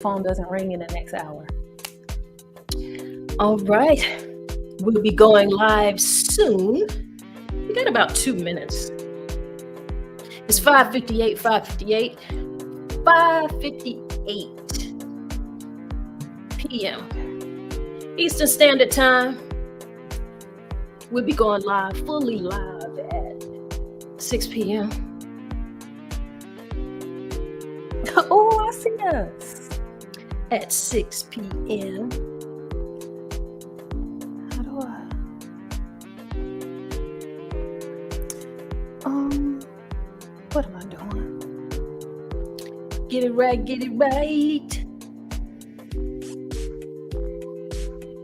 phone doesn't ring in the next hour. All right. We'll be going live soon. We got about 2 minutes. It's 5:58, 5:58 p.m. Eastern Standard Time. We'll be going live, fully live at 6 p.m. Oh, I see us. At 6 p.m. How do I? What am I doing? Get it right, get it right.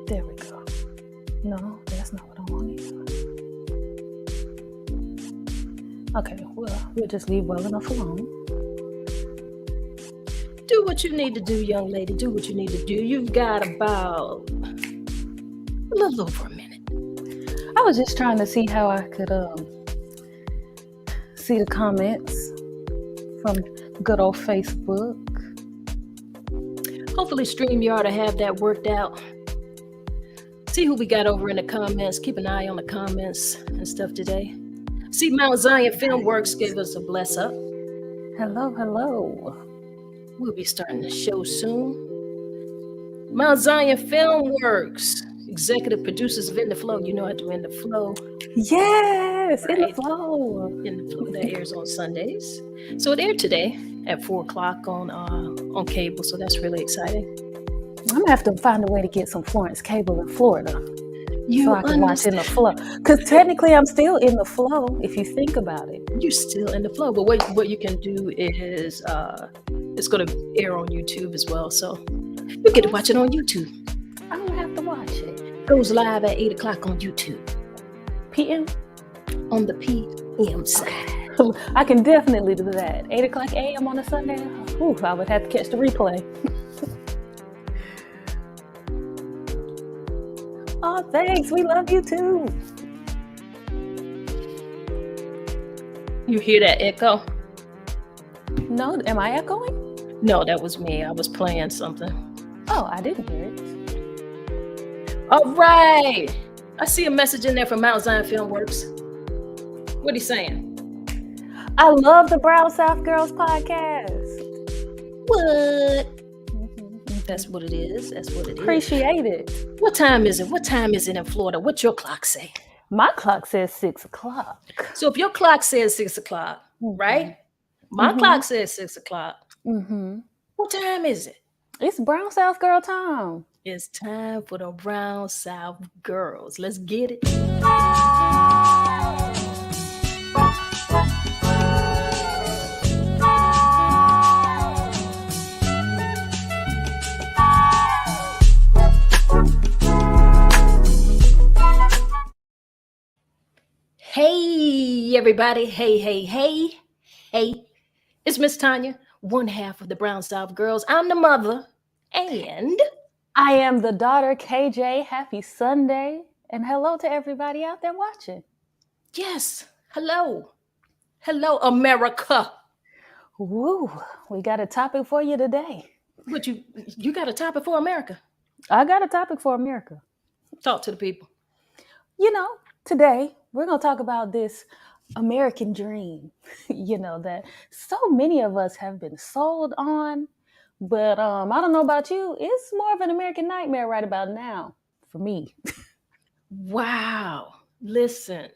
There we go. No, that's not what I want either. Okay, well, we'll just leave well enough alone. Do what you need to do, young lady. Do what you need to do. You've got about a little over a minute. I was just trying to see how I could see the comments from good old Facebook. Hopefully StreamYard will have that worked out. See who we got over in the comments. Keep an eye on the comments and stuff today. See, Mount Zion Filmworks gave us a bless up. Hello, hello. We'll be starting the show soon. Mount Zion Filmworks. Executive producers of In the Flow. You know I do In the Flow. Yes, Right. In the Flow. In the Flow that airs on Sundays. So it aired today at 4 o'clock on cable. So that's really exciting. I'm gonna have to find a way to get some Florence cable in Florida You so I can watch In the Flow. Because technically I'm still in the flow if you think about it. You're still in the flow. But what you can do is it's going to air on YouTube as well. So you get to watch it on YouTube. I'm gonna have to watch it. Goes live at 8 o'clock on YouTube. PM? On the PM side. I can definitely do that. 8 o'clock AM on a Sunday. Ooh, I would have to catch the replay. Oh, thanks. We love you too. You hear that echo? No, am I echoing? No, that was me. I was playing something. Oh, I didn't hear it. All right. I see a message in there from Mount Zion Filmworks. What are you saying? I love the Brown South Girls podcast. What? That's what it is. That's what it is. Appreciate it. What time is it? What time is it in Florida? What's your clock say? My clock says 6 o'clock. So if your clock says 6 o'clock, right? My clock says 6 o'clock. What time is it? It's Brown South Girl time. It's time for the Brown South Girls. Let's get it. Hey, everybody. Hey, hey, hey. Hey, it's MsTONYA, one half of the Brown South Girls. I'm the mother, and I am the daughter, KJ. Happy Sunday. And hello to everybody out there watching. Yes, hello. Hello, America. Woo, we got a topic for you today. What you got a topic for America? I got a topic for America. Talk to the people. You know, today we're going to talk about this American dream, that so many of us have been sold on. But I don't know about you. It's more of an American nightmare right about now for me. Wow. Listen.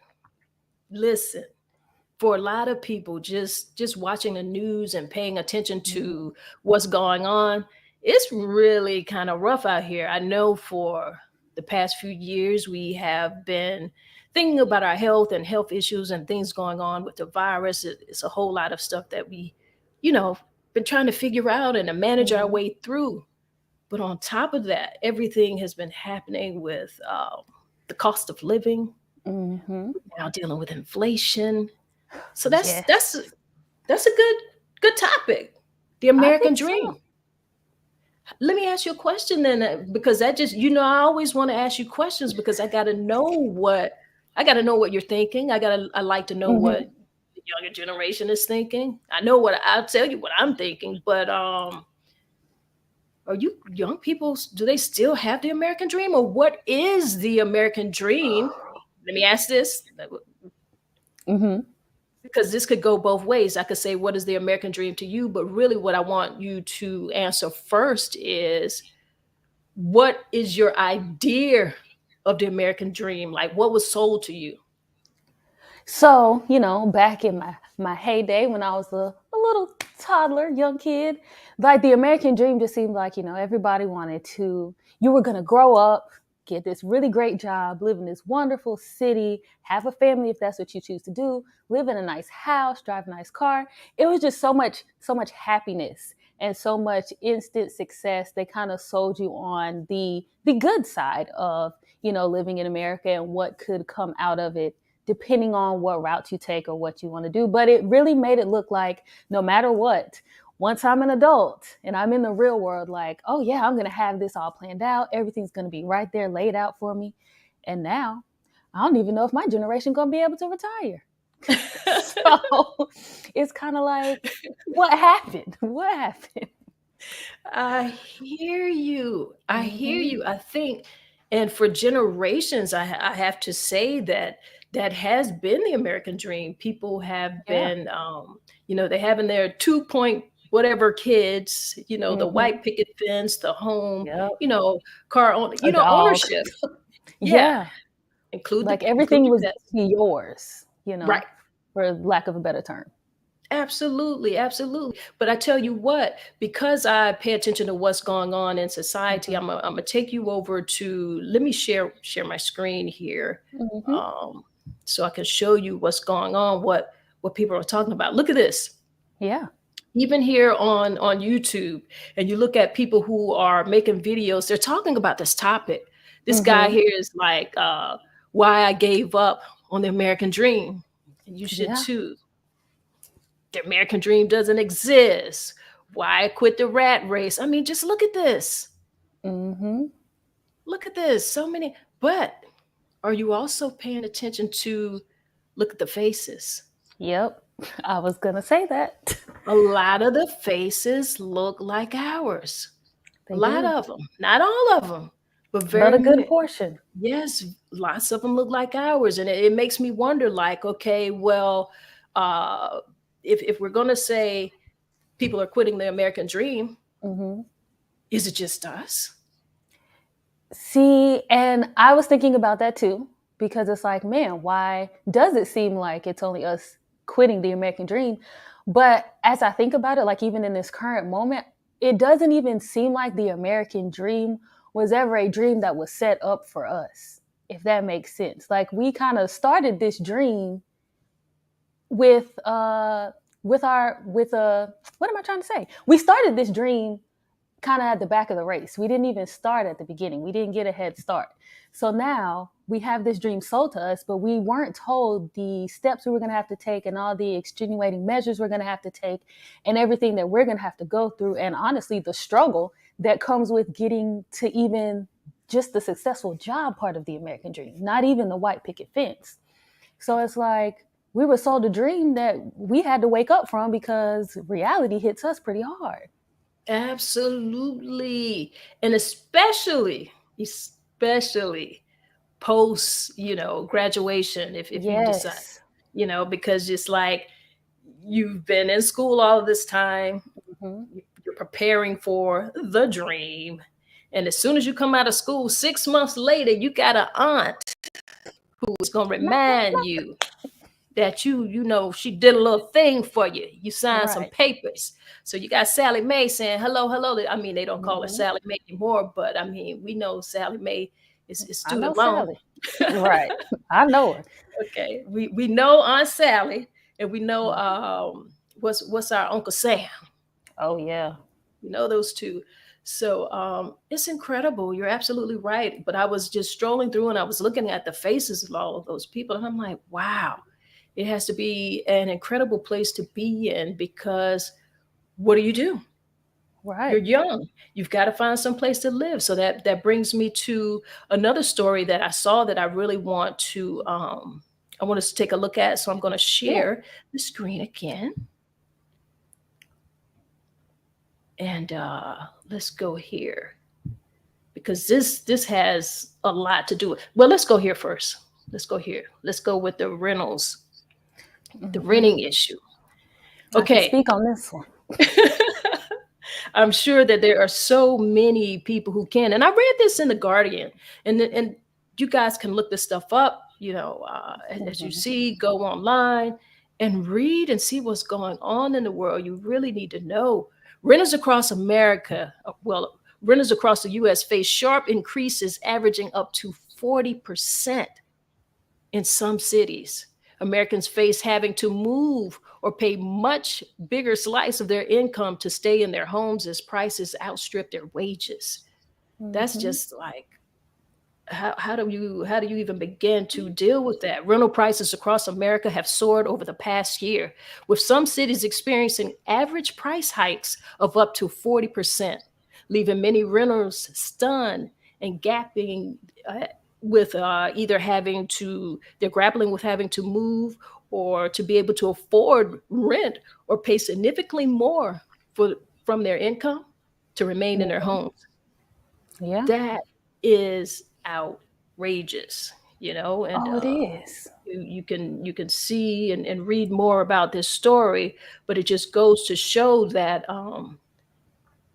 For a lot of people, just watching the news and paying attention to what's going on, it's really kind of rough out here. I know for the past few years, we have been thinking about our health and health issues and things going on with the virus. It's a whole lot of stuff that we, been trying to figure out and to manage our way through. But on top of that, everything has been happening with the cost of living, now dealing with inflation. So that's a good topic. The American dream. So. Let me ask you a question then, because that just, I always want to ask you questions because I got to know what you're thinking. I like to know what the younger generation is thinking. I'll tell you what I'm thinking, but are you young people, do they still have the American dream, or what is the American dream? Let me ask this, Hmm. because this could go both ways. I could say, what is the American dream to you? But really, what I want you to answer first is, what is your idea of the American dream? Like, what was sold to you? So, back in my heyday when I was a little toddler, young kid, like the American dream just seemed like, everybody wanted to, you were going to grow up, get this really great job, live in this wonderful city, have a family if that's what you choose to do, live in a nice house, drive a nice car. It was just so much happiness and so much instant success. They kind of sold you on the good side of, living in America and what could come out of it depending on what route you take or what you want to do. But it really made it look like no matter what, once I'm an adult and I'm in the real world, like, oh yeah, I'm going to have this all planned out. Everything's going to be right there laid out for me. And now I don't even know if my generation going to be able to retire. So it's kind of like, what happened? What happened? I hear you. I hear Mm-hmm. you. I think, and for generations, I have to say that that has been the American dream. People have Yeah. been, they having their 2 point whatever kids, the Mm-hmm. white picket fence, the home, Yep. you know, car own, A dog. ownership. Yeah, Yeah. Like include everything the was pets. yours, Right. for lack of a better term. Absolutely, absolutely. But I tell you what, because I pay attention to what's going on in society, Mhm. I'm gonna take you over to, let me share my screen here, Mhm. um, so I can show you what's going on, what people are talking about. Look at this. Yeah. Even here on YouTube, and you look at people who are making videos, they're talking about this topic. This guy Mhm. here is like, why I gave up on the American dream. And you should Yeah. too. The American dream doesn't exist. Why I quit the rat race. I mean, just look at this. Mhm. Look at this. So many. But are you also paying attention to, look at the faces? Yep. I was gonna say that. A lot of the faces look like ours. A They lot do, of them. Not all of them, but but very a good many. portion. Yes, lots of them look like ours. And it makes me wonder, like, okay, well, uh, if we're going to say people are quitting the American dream, Mhm. is it just us? See, and I was thinking about that too because it's like, man, why does it seem like it's only us quitting the American dream? But as I think about it, like even in this current moment, it doesn't even seem like the American dream was ever a dream that was set up for us, if that makes sense. Like we kind of started this dream with with what am I trying to say? We started this dream kind of at the back of the race. We didn't even start at the beginning. We didn't get a head start. So now we have this dream sold to us, but we weren't told the steps we were going to have to take and all the extenuating measures we're going to have to take and everything that we're going to have to go through. And honestly, the struggle that comes with getting to even just the successful job part of the American dream, not even the white picket fence. So it's like we were sold a dream that we had to wake up from because reality hits us pretty hard. Absolutely. And especially post, graduation, if you decide, Yes. because it's like you've been in school all of this time, Hmm. you're preparing for the dream. And as soon as you come out of school, 6 months later, you got an aunt who's going to remind you that she did a little thing for you. You signed some Right. papers. So you got Sally Mae saying, hello, hello. I mean, they don't call her Hmm. Sally Mae anymore, but I mean, we know Sally Mae is I know student loan. Sally. Right. I know her. Okay. We know Aunt Sally, and we know Mhm. what's our Uncle Sam. Oh yeah. We know those two. So it's incredible. You're absolutely right. But I was just strolling through and I was looking at the faces of all of those people, and I'm like, wow, it has to be an incredible place to be in, because what do you do? You're Right. young. You've got to find some place to live. So that brings me to another story that I saw that I really I want us to take a look at. So I'm going to Yeah. share the screen again. And let's go here because this has a lot to do with. Well, let's go here first. Let's go here. Let's go with the rentals, the Hmm. renting issue. I can Okay. speak on this one. I'm sure that there are so many people who can. And I read this in the Guardian, and you guys can look this stuff up. As you Hmm. see, go online and read and see what's going on in the world. You really need to know. Renters across America, renters across the U.S. face sharp increases, averaging up to 40% in some cities. Americans face having to move or pay much bigger slice of their income to stay in their homes as prices outstrip their wages. That's Hmm. just like how do you even begin to deal with that? Rental prices across America have soared over the past year, with some cities experiencing average price hikes of up to 40%, leaving many renters stunned and gapping uh, with either having to they're grappling with having to move or to be able to afford rent or pay significantly more for from their income to remain in their Hmm. homes. Yeah. That is outrageous, and Oh, it is. you can see and read more about this story, but it just goes to show that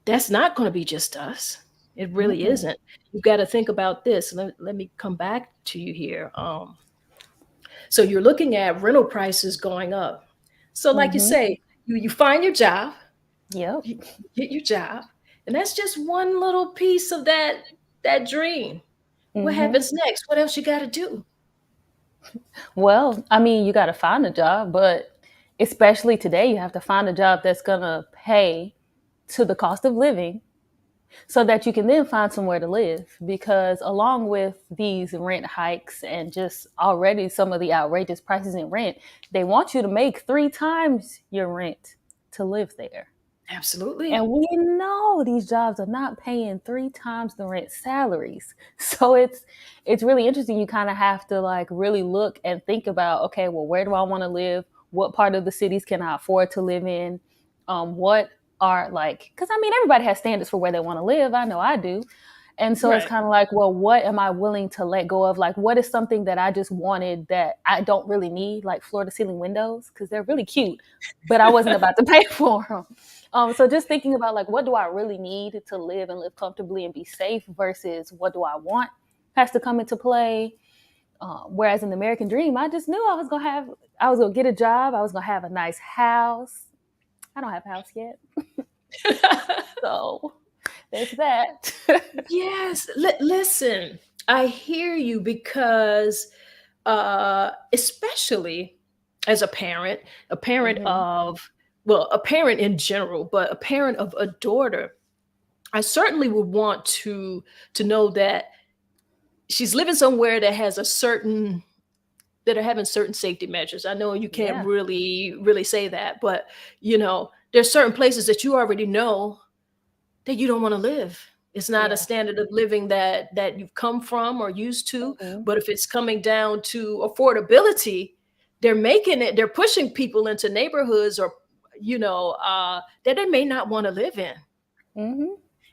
that's not going to be just us. It really Mm-mm. isn't. You've got to think about this. Let me come back to you here. So you're looking at rental prices going up. So like you Hmm. say, you find your job, Yep. you get your job, and that's just one little piece of that dream. What Hmm. happens next? What else you got to do? Well, I mean, you got to find a job, but especially today, you have to find a job that's going to pay to the cost of living so that you can then find somewhere to live. Because along with these rent hikes and just already some of the outrageous prices in rent, they want you to make three times your rent to live there. Absolutely. And we know these jobs are not paying three times the rent salaries. So it's really interesting. You kind of have to like really look and think about, okay, well, where do I want to live? What part of the cities can I afford to live in? What are like, because I mean, everybody has standards for where they want to live. I know I do. And so it's Right. kind of like, well, what am I willing to let go of? Like, what is something that I just wanted that I don't really need, like floor to ceiling windows, because they're really cute, but I wasn't about to pay for them. So just thinking about like, what do I really need to live and live comfortably and be safe versus what do I want has to come into play. Whereas in the American dream, I just knew I was gonna get a job, I was gonna have a nice house. I don't have a house yet, so there's that. Yes. Listen, I hear you because, especially as a parent Hmm. of, well, a parent in general, but a parent of a daughter, I certainly would want to know that she's living somewhere that are having certain safety measures. I know you can't Yeah, really say that, but there's certain places that you already know that you don't want to live. It's not a yeah. standard of living that you've come from or used to, Hmm. but if it's coming down to affordability, they're pushing people into neighborhoods or that they may not want to live in. Hmm.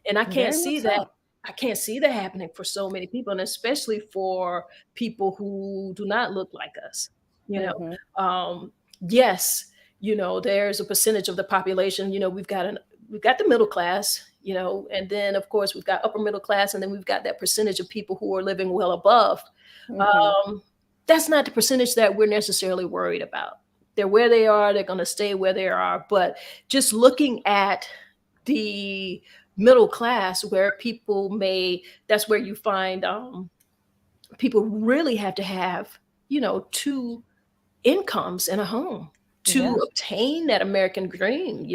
And Very much so. I can't see that happening for so many people, and especially for people who do not look like us. You know, Hmm. yes, there's a percentage of the population. We've got the middle class, and then of course we've got upper middle class, and then we've got that percentage of people who are living well above. Hmm. Um, that's not the percentage that we're necessarily worried about. They're where they are. They're going to stay where they are. But just looking at the middle class, where that's where you find people really have to have two incomes in a home to Yeah. obtain that American dream.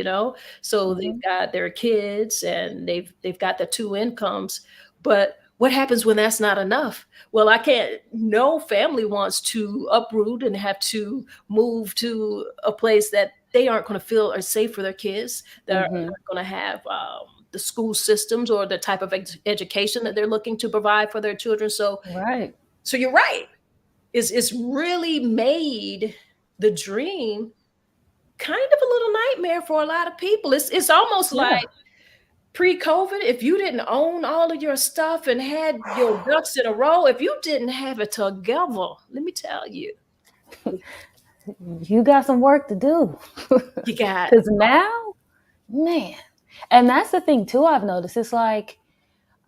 So they've Hmm. got their kids and they've got the two incomes. But what happens when that's not enough? Well, I can't no family wants to uproot and have to move to a place that they aren't going to feel are safe for their kids, that are Hmm. not going to have the school systems or the type of education that they're looking to provide for their children. Right. So you're right. It's really made the dream kind of a little nightmare for a lot of people. It's almost like Yeah. pre-COVID, if you didn't own all of your stuff and had your ducks in a row, if you didn't have it together, let me tell you, You got some work to do. you got, Because now, man, and that's the thing too, I've noticed. It's like,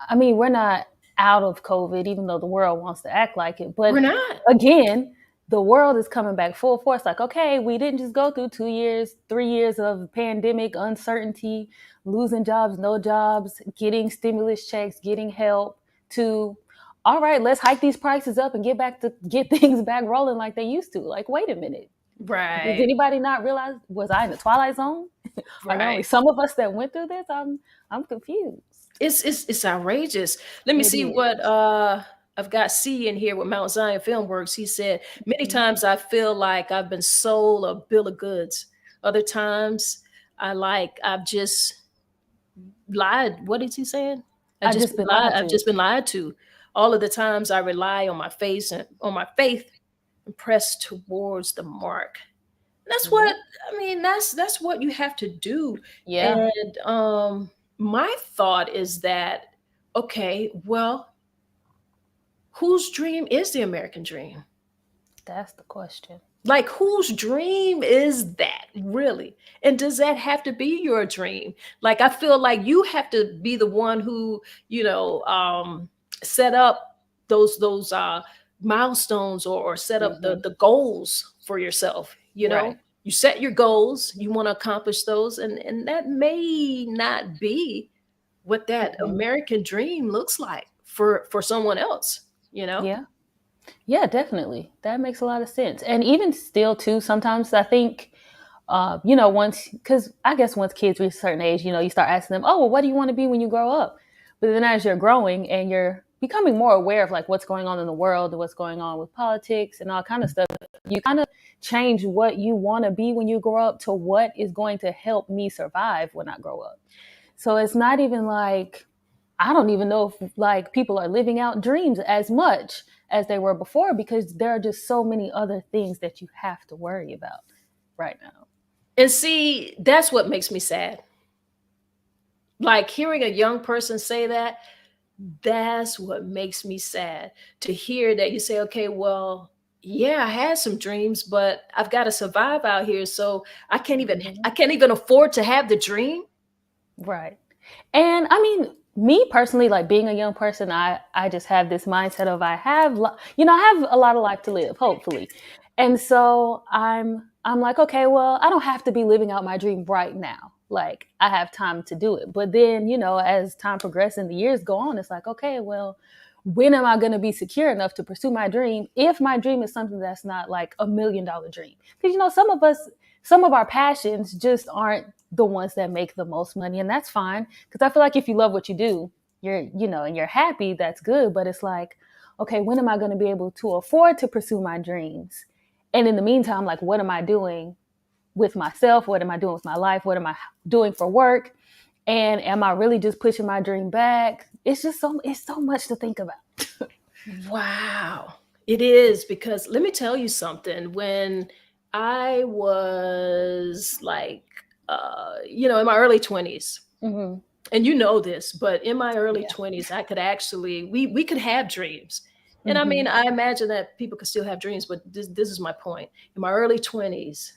I mean, we're not out of COVID, even though the world wants to act like it. we're But not. again, the world is coming back full force. Like, okay, we didn't just go through 2 years, 3 years of pandemic uncertainty, losing jobs, no jobs, getting stimulus checks, getting help, to, all right, let's hike these prices up and get things back rolling like they used to. Like, wait a minute. Does Right, anybody not realize, was I in the Twilight Zone? Are there only right. some of us that went through this? I'm confused. It's outrageous. Let me It see what is. I've got C in here with Mount Zion Filmworks. He said, many Mhm. times I feel like I've been sold a bill of goods. Other times I've just lied. What is he saying? I just been lied I've to. just been lied to. All of the times I rely on my face and on my faith and press towards the mark. That's what Yep. I mean, that's what you have to do. Yeah, And my thought is that, okay, well, whose dream is the American dream? that's the question. Like, whose dream is that really? And does that have to be your dream? Like, I feel like you have to be the one who, you know, set up those milestones, or set up Hmm. the goals for yourself. You know, Right. you set your goals, you want to accomplish those, and that may not be what that Hmm. American dream looks like for someone else. You know, Yeah. Yeah, definitely. That makes a lot of sense. And even still, too, sometimes I think, once, because I guess once kids reach a certain age, you start asking them, oh, well, what do you want to be when you grow up? But then as you're growing and you're becoming more aware of like what's going on in the world and what's going on with politics and all kind of stuff, you kind of change what you want to be when you grow up to what is going to help me survive when I grow up. So it's not even like, I don't even know if like people are living out dreams as much as they were before, because there are just so many other things that you have to worry about right now. and see, that's what makes me sad. Like, hearing a young person say that, that's what makes me sad. To hear that you say, okay, well, yeah, I had some dreams, but I've got to survive out here. So Mhm. I can't even afford to have the dream. Right. And I mean, me personally, like being a young person, I just have this mindset of I have a lot of life to live, hopefully. And so I'm like, okay, well, I don't have to be living out my dream right now. Like I have time to do it. But then, as time progresses and the years go on, it's like, okay, well, when am I going to be secure enough to pursue my dream if my dream is something that's not like $1 million dream? Because some of our passions just aren't the ones that make the most money, and that's fine. Because I feel like if you love what you do, and you're happy, that's good. But it's like, okay, when am I going to be able to afford to pursue my dreams? And in the meantime, like, what am I doing with myself? What am I doing with my life? What am I doing for work? And am I really just pushing my dream back? It's so much to think about. Wow. It is, because let me tell you something. When I was like, in my early 20s, Hmm. and you know this, but in my early Yeah. 20s, I could actually, we could have dreams. And I mean, Hmm. I imagine that people could still have dreams, but this is my point. In my early 20s,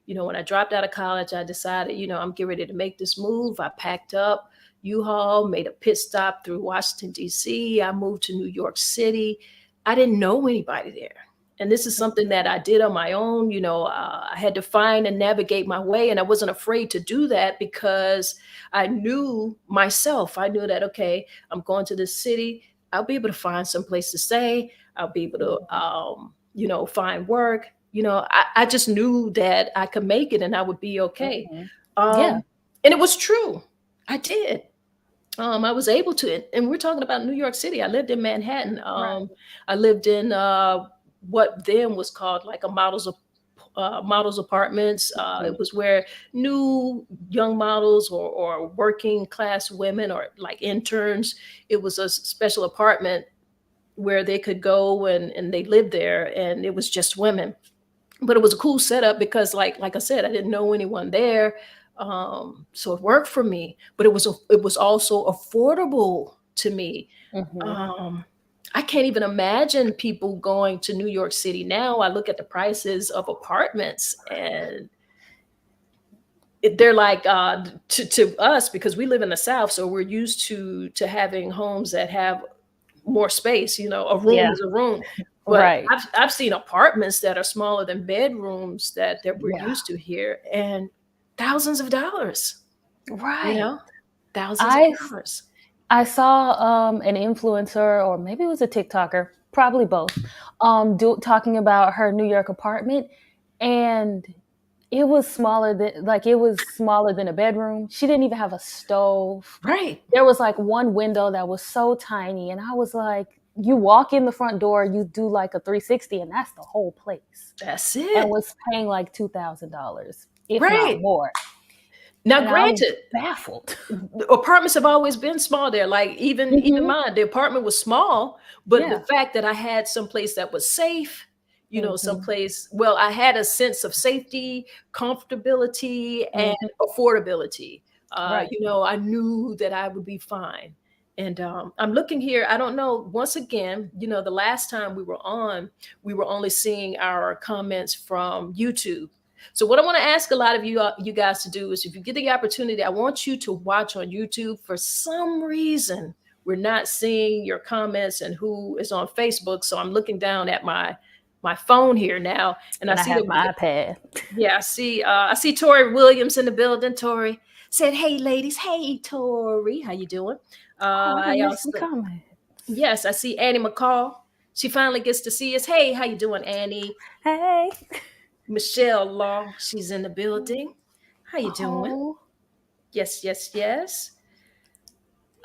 when I dropped out of college, I decided, I'm getting ready to make this move. I packed up U-Haul, made a pit stop through Washington, D.C. I moved to New York City. I didn't know anybody there. And this is something that I did on my own. I had to find and navigate my way. And I wasn't afraid to do that because I knew myself. I knew that, okay, I'm going to this city. I'll be able to find some place to stay. I'll be able to, find work. I just knew that I could make it and I would be okay. Hmm. Yeah. Um, and it was true. I did. I was able to, and we're talking about New York City. I lived in Manhattan. Right. I lived in what then was called like a models apartments. Hmm. It was where new young models or working class women or like interns. It was a special apartment where they could go and they lived there, and it was just women. But it was a cool setup because, like I said, I didn't know anyone there. So it worked for me, but it was also affordable to me. Hmm. Um, I can't even imagine people going to New York City now. I look at the prices of apartments, and they're like, to us, because we live in the South, so we're used to having homes that have more space. A room Yeah. is a room. But Right. I've seen apartments that are smaller than bedrooms that we're Yeah. used to here, and thousands of dollars. You Right. know, thousands of I dollars. I saw an influencer, or maybe it was a TikToker, probably both, talking about her New York apartment, and it was smaller than a bedroom. She didn't even have a stove. Right. There was like one window that was so tiny, and I was like, you walk in the front door, you do like a 360, and that's the whole place. That's And it. was paying like $2,000, if not Right. more. Now, And I was granted, baffled. the apartments have always been small there. Like even Hmm. mine, the apartment was small, but the Yeah. fact that I had some place that was safe, Hmm. someplace, well, I had a sense of safety, comfortability, and Hmm. affordability. Right. I knew that I would be fine. And I'm looking here. I don't know. Once again, the last time we were on, we were only seeing our comments from YouTube. So what I want to ask a lot of you guys to do is, if you get the opportunity, I want you to watch on YouTube. For some reason, we're not seeing your comments and who is on Facebook. So I'm looking down at my phone here now, and I And I see have that. my iPad. Yeah, I see Tori Williams in the building. Tori said, "Hey, ladies. Hey, Tori, how you doing?" Oh, I I done missed some also comments. Yes, I see Annie McCall. She finally gets to see us. Hey, how you doing, Annie? Hey. Michelle Law, she's in the building. How you doing? Oh. Yes, yes, yes.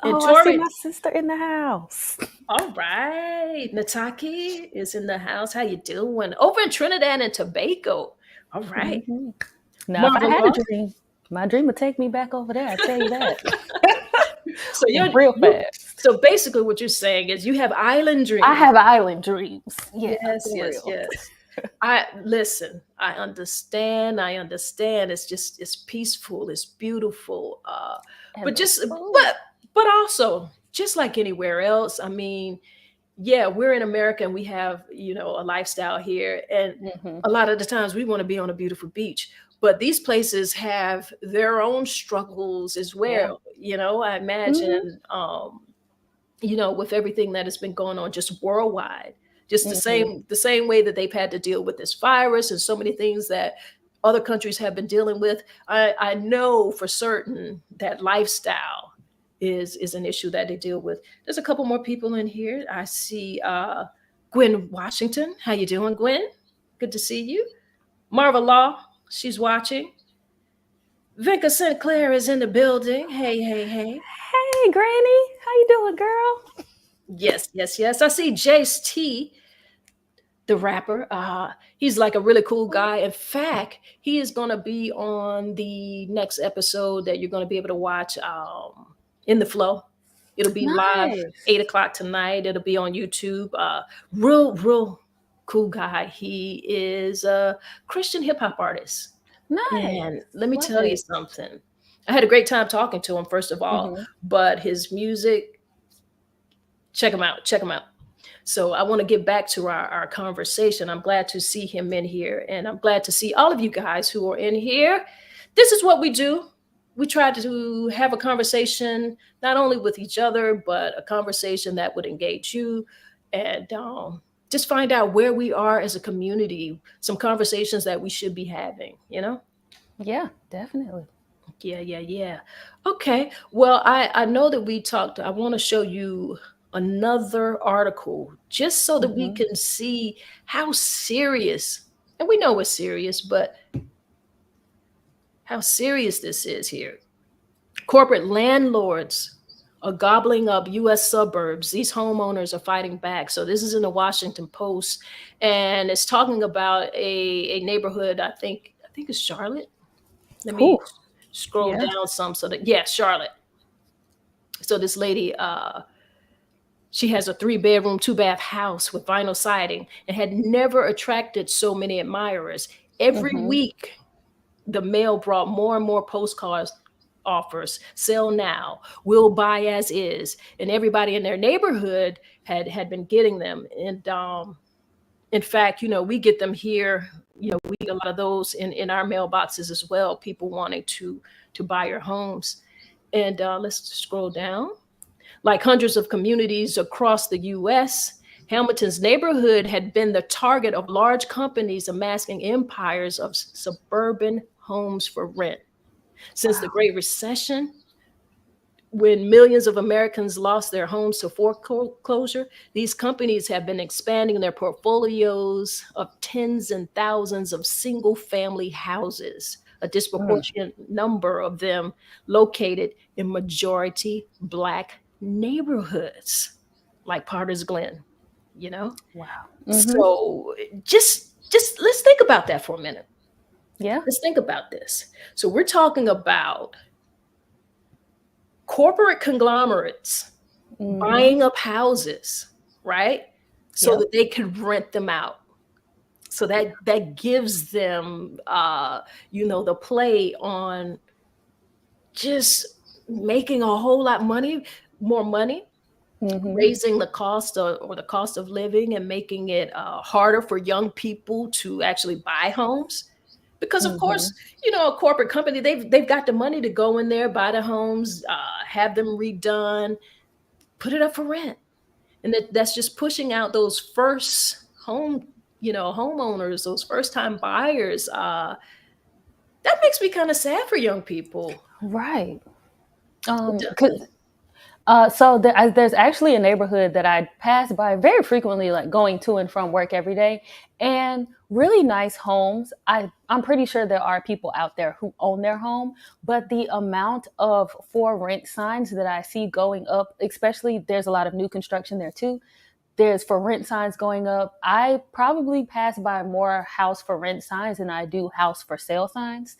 And Oh, I see Tori, my sister in the house. all right. Nataki is in the house. How you doing? Over in Trinidad and Tobago. All right. Hmm. Now, if I Marvel had a Law. dream, my dream would take me back over there. I tell you that. So you're Real you fast. so basically what you're saying is you have island I dreams. have island dreams. Yeah, Yes, for yes, real. yes. I listen, I understand. I understand. It's peaceful, it's beautiful. And But the just food. but also, just like anywhere else, I mean, yeah, we're in America and we have, a lifestyle here. And Hmm. a lot of the times we want to be on a beautiful beach. But these places have their own struggles as Yeah. well. I Hmm. imagine, with everything that has been going on just worldwide, just the Hmm. same way that they've had to deal with this virus and so many things that other countries have been dealing with. I know for certain that lifestyle is an issue that they deal with. There's a couple more people in here. I see Gwen Washington. How you doing, Gwen? Good to see you. Marva Law, she's watching. Vinca Sinclair is in the building. Hey, hey, hey. Hey, Granny. How you doing, girl? Yes, yes, yes. I see Jace T, the rapper. He's like a really cool guy. In fact, he is going to be on the next episode that you're going to be able to watch, in the flow. It'll be live Nice. 8 o'clock tonight. It'll be on YouTube. Real cool guy. He is a Christian hip hop artist. And Nice. let me Love tell you it. something. I had a great time talking to him, first of all, Hmm. but his music, check him out. Check him out. So I want to get back to our conversation. I'm glad to see him in here, and I'm glad to see all of you guys who are in here. This is what we do. We try to have a conversation not only with each other, but a conversation that would engage you, and just find out where we are as a community, some conversations that we should be having. Yeah, definitely. Yeah, yeah, yeah. Okay. Well, I know that we talked. I want to show you another article just so that we Hmm. can see how serious, and we know it's serious, but how serious this is here. Corporate landlords are gobbling up US suburbs. These homeowners are fighting back. So this is in the Washington Post, and it's talking about a neighborhood, I think it's Charlotte. Let me Whew. scroll Yeah. down some so that, yeah, Charlotte. So this lady, she has a 3 bedroom, 2 bath house with vinyl siding and had never attracted so many admirers. Every Hmm. week, the mail brought more and more postcards offers, sell now, will buy as is, and everybody in their neighborhood had been getting them. And in fact, we get them here. We get a lot of those in our mailboxes as well. People wanting to buy your homes. And let's scroll down. Like hundreds of communities across the U.S., Hamilton's neighborhood had been the target of large companies amassing empires of suburban homes for rent. Since the Wow. Great Recession, when millions of Americans lost their homes to foreclosure, these companies have been expanding their portfolios of tens and thousands of single family houses, a Mm. disproportionate number of them located in majority Black neighborhoods like Potter's Glen, you know? Wow. Mm-hmm. So just let's think about that for a minute. Yeah. Let's think about this. So we're talking about corporate conglomerates Mm-hmm. buying up houses, right? So Yep. that they could rent them out. So that gives them the play on just making a whole lot more money, Mm-hmm. raising the cost or the cost of living and making it harder for young people to actually buy homes. Because of Mm-hmm. course, a corporate company, they've got the money to go in there, buy the homes, have them redone, put it up for rent. And that's just pushing out those first homeowners, those first time buyers. That makes me kind of sad for young people. Right. It 'Cause does. there's actually a neighborhood that I pass by very frequently, like going to and from work every day, and really nice homes. I'm pretty sure there are people out there who own their home, but the amount of for rent signs that I see going up, especially there's a lot of new construction there too. There's for rent signs going up. I probably pass by more house for rent signs than I do house for sale signs.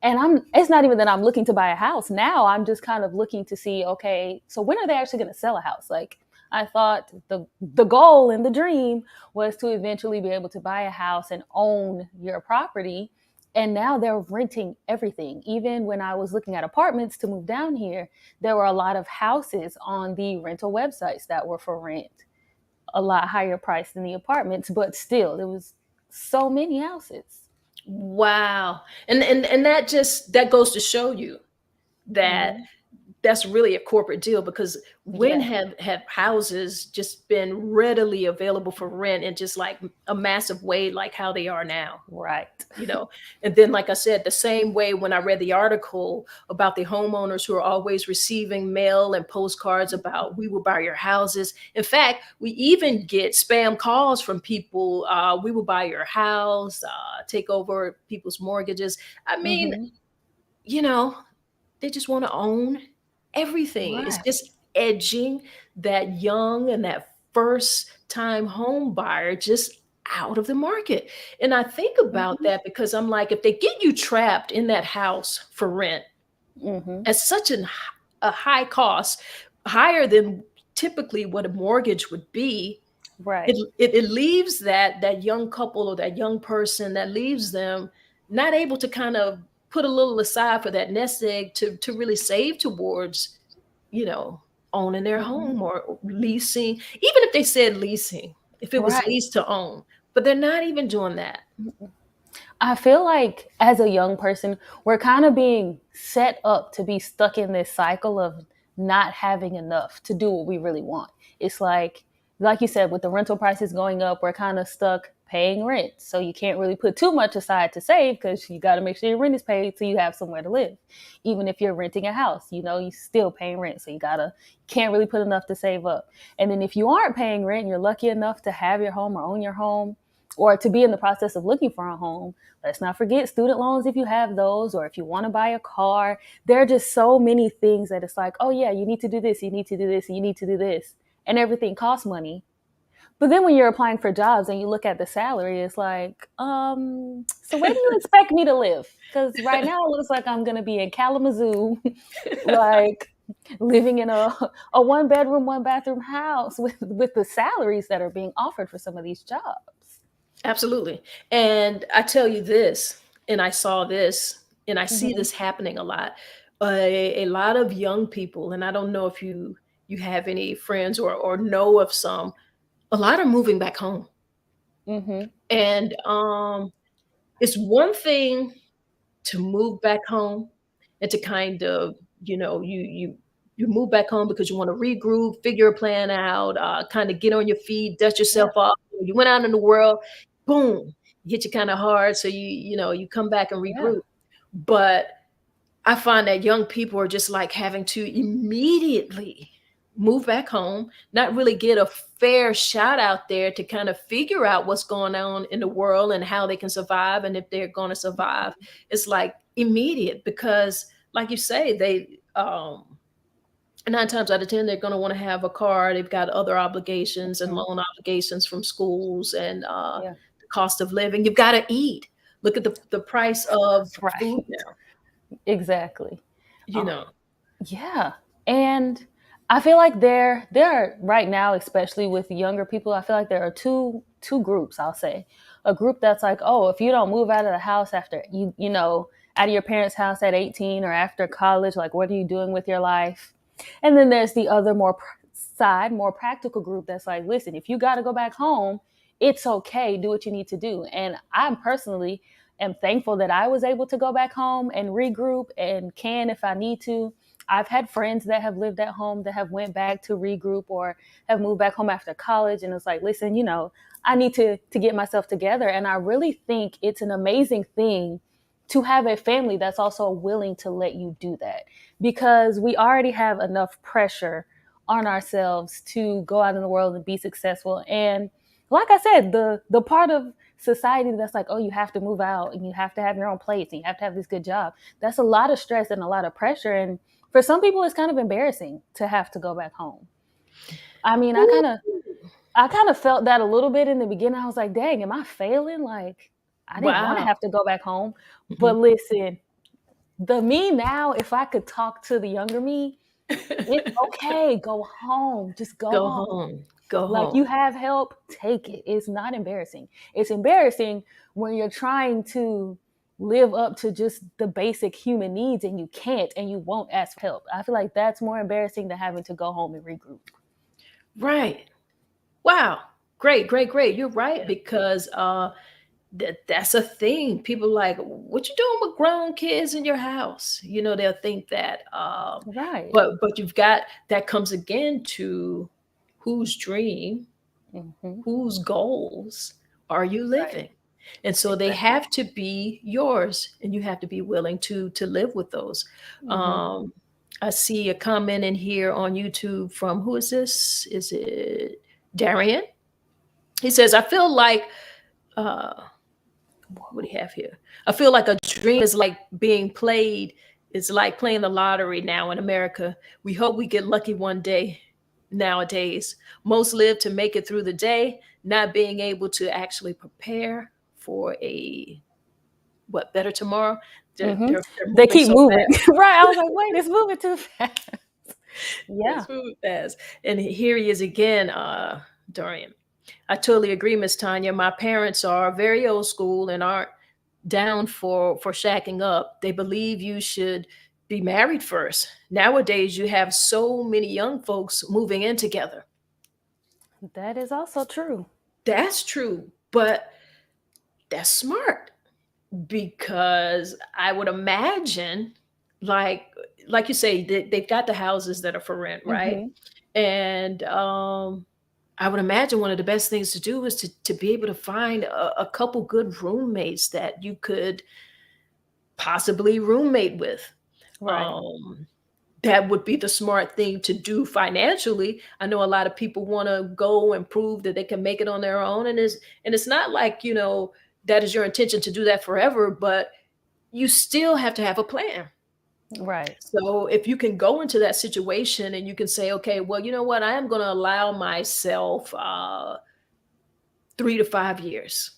And it's not even that I'm looking to buy a house. Now I'm just kind of looking to see, okay, so when are they actually going to sell a house? Like I thought the goal and the dream was to eventually be able to buy a house and own your property. And now they're renting everything. Even when I was looking at apartments to move down here, there were a lot of houses on the rental websites that were for rent, a lot higher price than the apartments, but still there was so many houses. Wow. And that goes to show you that Hmm. that's really a corporate deal. Because when Yeah. have houses just been readily available for rent in just like a massive way like how they are now? Right. you know and then, like I said, the same way when I read the article about the homeowners who are always receiving mail and postcards about we will buy your houses. In fact, we even get spam calls from people, we will buy your house, take over people's mortgages. I mean, Hmm. you know they just want to own everything. It's Right. just edging that young and that first time home buyer just out of the market. And I think about Mhm. that because I'm like, if they get you trapped in that house for rent Mhm. at such a high cost, higher than typically what a mortgage would be, it, Right. it leaves that young couple or that young person, that leaves them not able to kind of put a little aside for that nest egg to really save towards you know owning their Mhm. home or leasing. Even if they said leasing, if it was Right. leased to own, but they're not even doing that. I feel like as a young person, we're kind of being set up to be stuck in this cycle of not having enough to do what we really want. It's like you said, with the rental prices going up, we're kind of stuck paying rent. So you can't really put too much aside to save because you got to make sure your rent is paid so you have somewhere to live. Even if you're renting a house, you still paying rent. So can't really put enough to save up. And then if you aren't paying rent, you're lucky enough to have your home or own your home or to be in the process of looking for a home. Let's not forget student loans if you have those, or if you want to buy a car. There are just so many things that it's like, oh yeah, you need to do this, you need to do this, and you need to do this. And everything costs money. But then when you're applying for jobs and you look at the salary, it's like, so where do you expect me to live? Because right now it looks like I'm gonna be in Kalamazoo, like living in a one bedroom, one bathroom house with the salaries that are being offered for some of these jobs. Absolutely. And I tell you this, and I saw this and I see Mhm. this happening a lot. A lot of young people, and I don't know if you have any friends or know of some. A lot are moving back home, Mhm. and it's one thing to move back home and to kind of, you move back home because you want to regroup, figure a plan out, kind of get on your feet, dust Yeah. yourself off. You went out in the world, boom, hit you kind of hard, so you come back and Yeah. regroup. But I find that young people are just like having to immediately move back home, not really get a fair shot out there to kind of figure out what's going on in the world and how they can survive and if they're going to survive. It's like immediate because, like you say, they 9 times out of 10 they're going to want to have a car. They've got other obligations and Mhm. loan obligations from schools and Yeah. the cost of living. You've got to eat. Look at the price of food Right. now. Exactly. You Um, know. yeah. And I feel like there are right now, especially with younger people, I feel like there are two groups, I'll say. A group that's like, oh, if you don't move out of the house after out of your parents' house at 18 or after college, like what are you doing with your life? And then there's the other more practical group that's like, listen, if you got to go back home, it's okay. Do what you need to do. And I'm personally am thankful that I was able to go back home and regroup and can if I need to. I've had friends that have lived at home that have went back to regroup or have moved back home after college and it's like, listen, I need to get myself together. And I really think it's an amazing thing to have a family that's also willing to let you do that because we already have enough pressure on ourselves to go out in the world and be successful. And like I said, the part of society that's like, oh, you have to move out and you have to have your own place and you have to have this good job. That's a lot of stress and a lot of pressure. And for some people, it's kind of embarrassing to have to go back home. I mean, I Ooh. kind of I kind of felt that a little bit in the beginning. I was like, dang, am I failing? Like, I didn't want to Wow. have to go back home. But Mhm. listen, the me now, if I could talk to the younger me, it's okay. Go home. Just go Go home. home. Go Like you home. have help, take it. It's not embarrassing. It's embarrassing when you're trying to live up to just the basic human needs and you can't and you won't ask for help. I feel like that's more embarrassing than having to go home and regroup. Right. Wow. Great, great, great. You're right Yeah. because that's a thing. People like, what you doing with grown kids in your house? They'll think that. Right. But you've got that comes again to whose dream, Hmm. whose goals are you Right. living? And so they Exactly. have to be yours, and you have to be willing to live with those. Hmm. Um, I see a comment in here on YouTube from who is this? Is it Darian? He says, "I feel like uh, what do you have here? I feel like a dream is like being played. It's like playing the lottery now in America. We hope we get lucky one day. Nowadays, most live to make it through the day, not being able to actually prepare for a what better tomorrow. They're, Hmm. they're, they're They moving keep so moving. fast. Right. I was like, wait, it's moving too fast. Yeah. It's moving fast. And here he is again, Dorian. I totally agree, Miss Tanya. My parents are very old school and aren't down for shacking up. They believe you should be married first. Nowadays, you have so many young folks moving in together. That is also true. That's true, but that's smart because I would imagine, like like you say, they've got the houses that are for rent, right? Hmm. And I would imagine one of the best things to do is to be able to find a couple good roommates that you could possibly roommate with. Right. Um, that would be the smart thing to do financially. I know a lot of people want to go and prove that they can make it on their own, and it's not like that is your intention to do that forever, but you still have to have a plan. Right. So if you can go into that situation and you can say, okay, well, you know what, I am going to allow myself 3 to 5 years.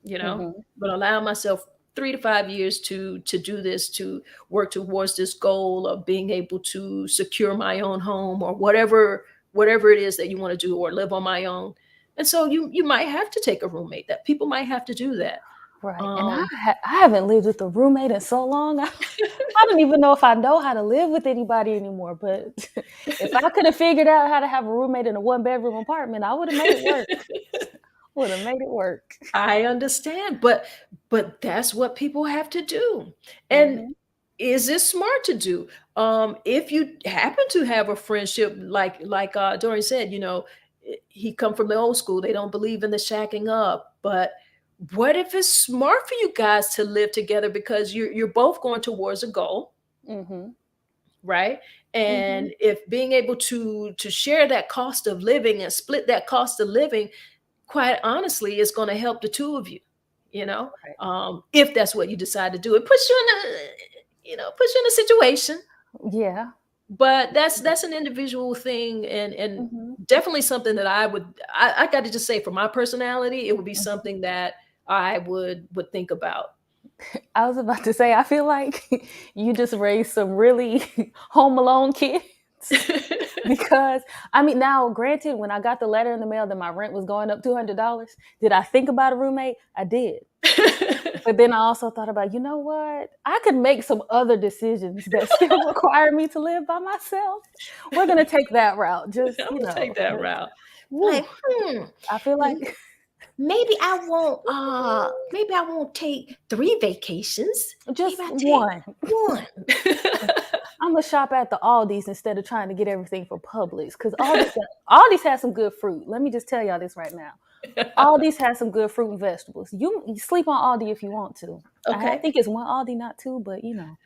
Hmm. But allow myself 3 to 5 years to do this, to work towards this goal of being able to secure my own home or whatever it is that you want to do or live on my own. And so you might have to take a roommate. That people might have to do that. Right. And Um, I haven't lived with a roommate in so long. I don't even know if I know how to live with anybody anymore. But if I could have figured out how to have a roommate in a one-bedroom apartment, I would have made it work. Would have made it work. I understand, but that's what people have to do. And Mhm. is it smart to do? If you happen to have a friendship like Dorian said, he come from the old school. They don't believe in the shacking up. But what if it's smart for you guys to live together because you're both going towards a goal, Mhm. right? Mhm. And if being able to share that cost of living and split that cost of living, quite honestly, is going to help the two of you, Right. if that's what you decide to do. It puts you in puts you in a situation, Yeah. but that's an individual thing, and Mhm. definitely something that I got to just say, for my personality, it would be Mhm. something that I would think about. I was about to say, I feel like you just raised some really home alone kids. Because I mean, now granted, when I got the letter in the mail that my rent was going up $200, did I think about a roommate? I did. But then I also thought about, you know what? I could make some other decisions that still require me to live by myself. We're gonna take that route. Just, I'm gonna take that route. woo, Like, I feel like maybe I won't take 3 vacations. Maybe just I take one. one. I'm gonna shop at the Aldi's instead of trying to get everything from Publix because Aldi's has some good fruit. Let me just tell y'all this right now. Aldi's has some good fruit and vegetables. You sleep on Aldi if you want to. I Okay. think it's one Aldi, not two, but the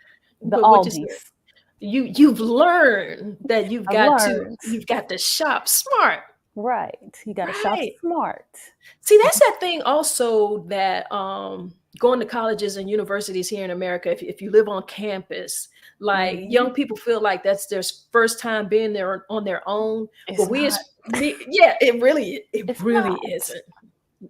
But what you said, Aldi's. you've learned that I've learned. you've got to shop smart. Right. You got to shop Right. smart. See, that's that thing also, that going to colleges and universities here in America, if you live on campus, like, Mhm. young people feel like that's their first time being there on their own. But It's we not. as me, yeah, it It's really not. isn't.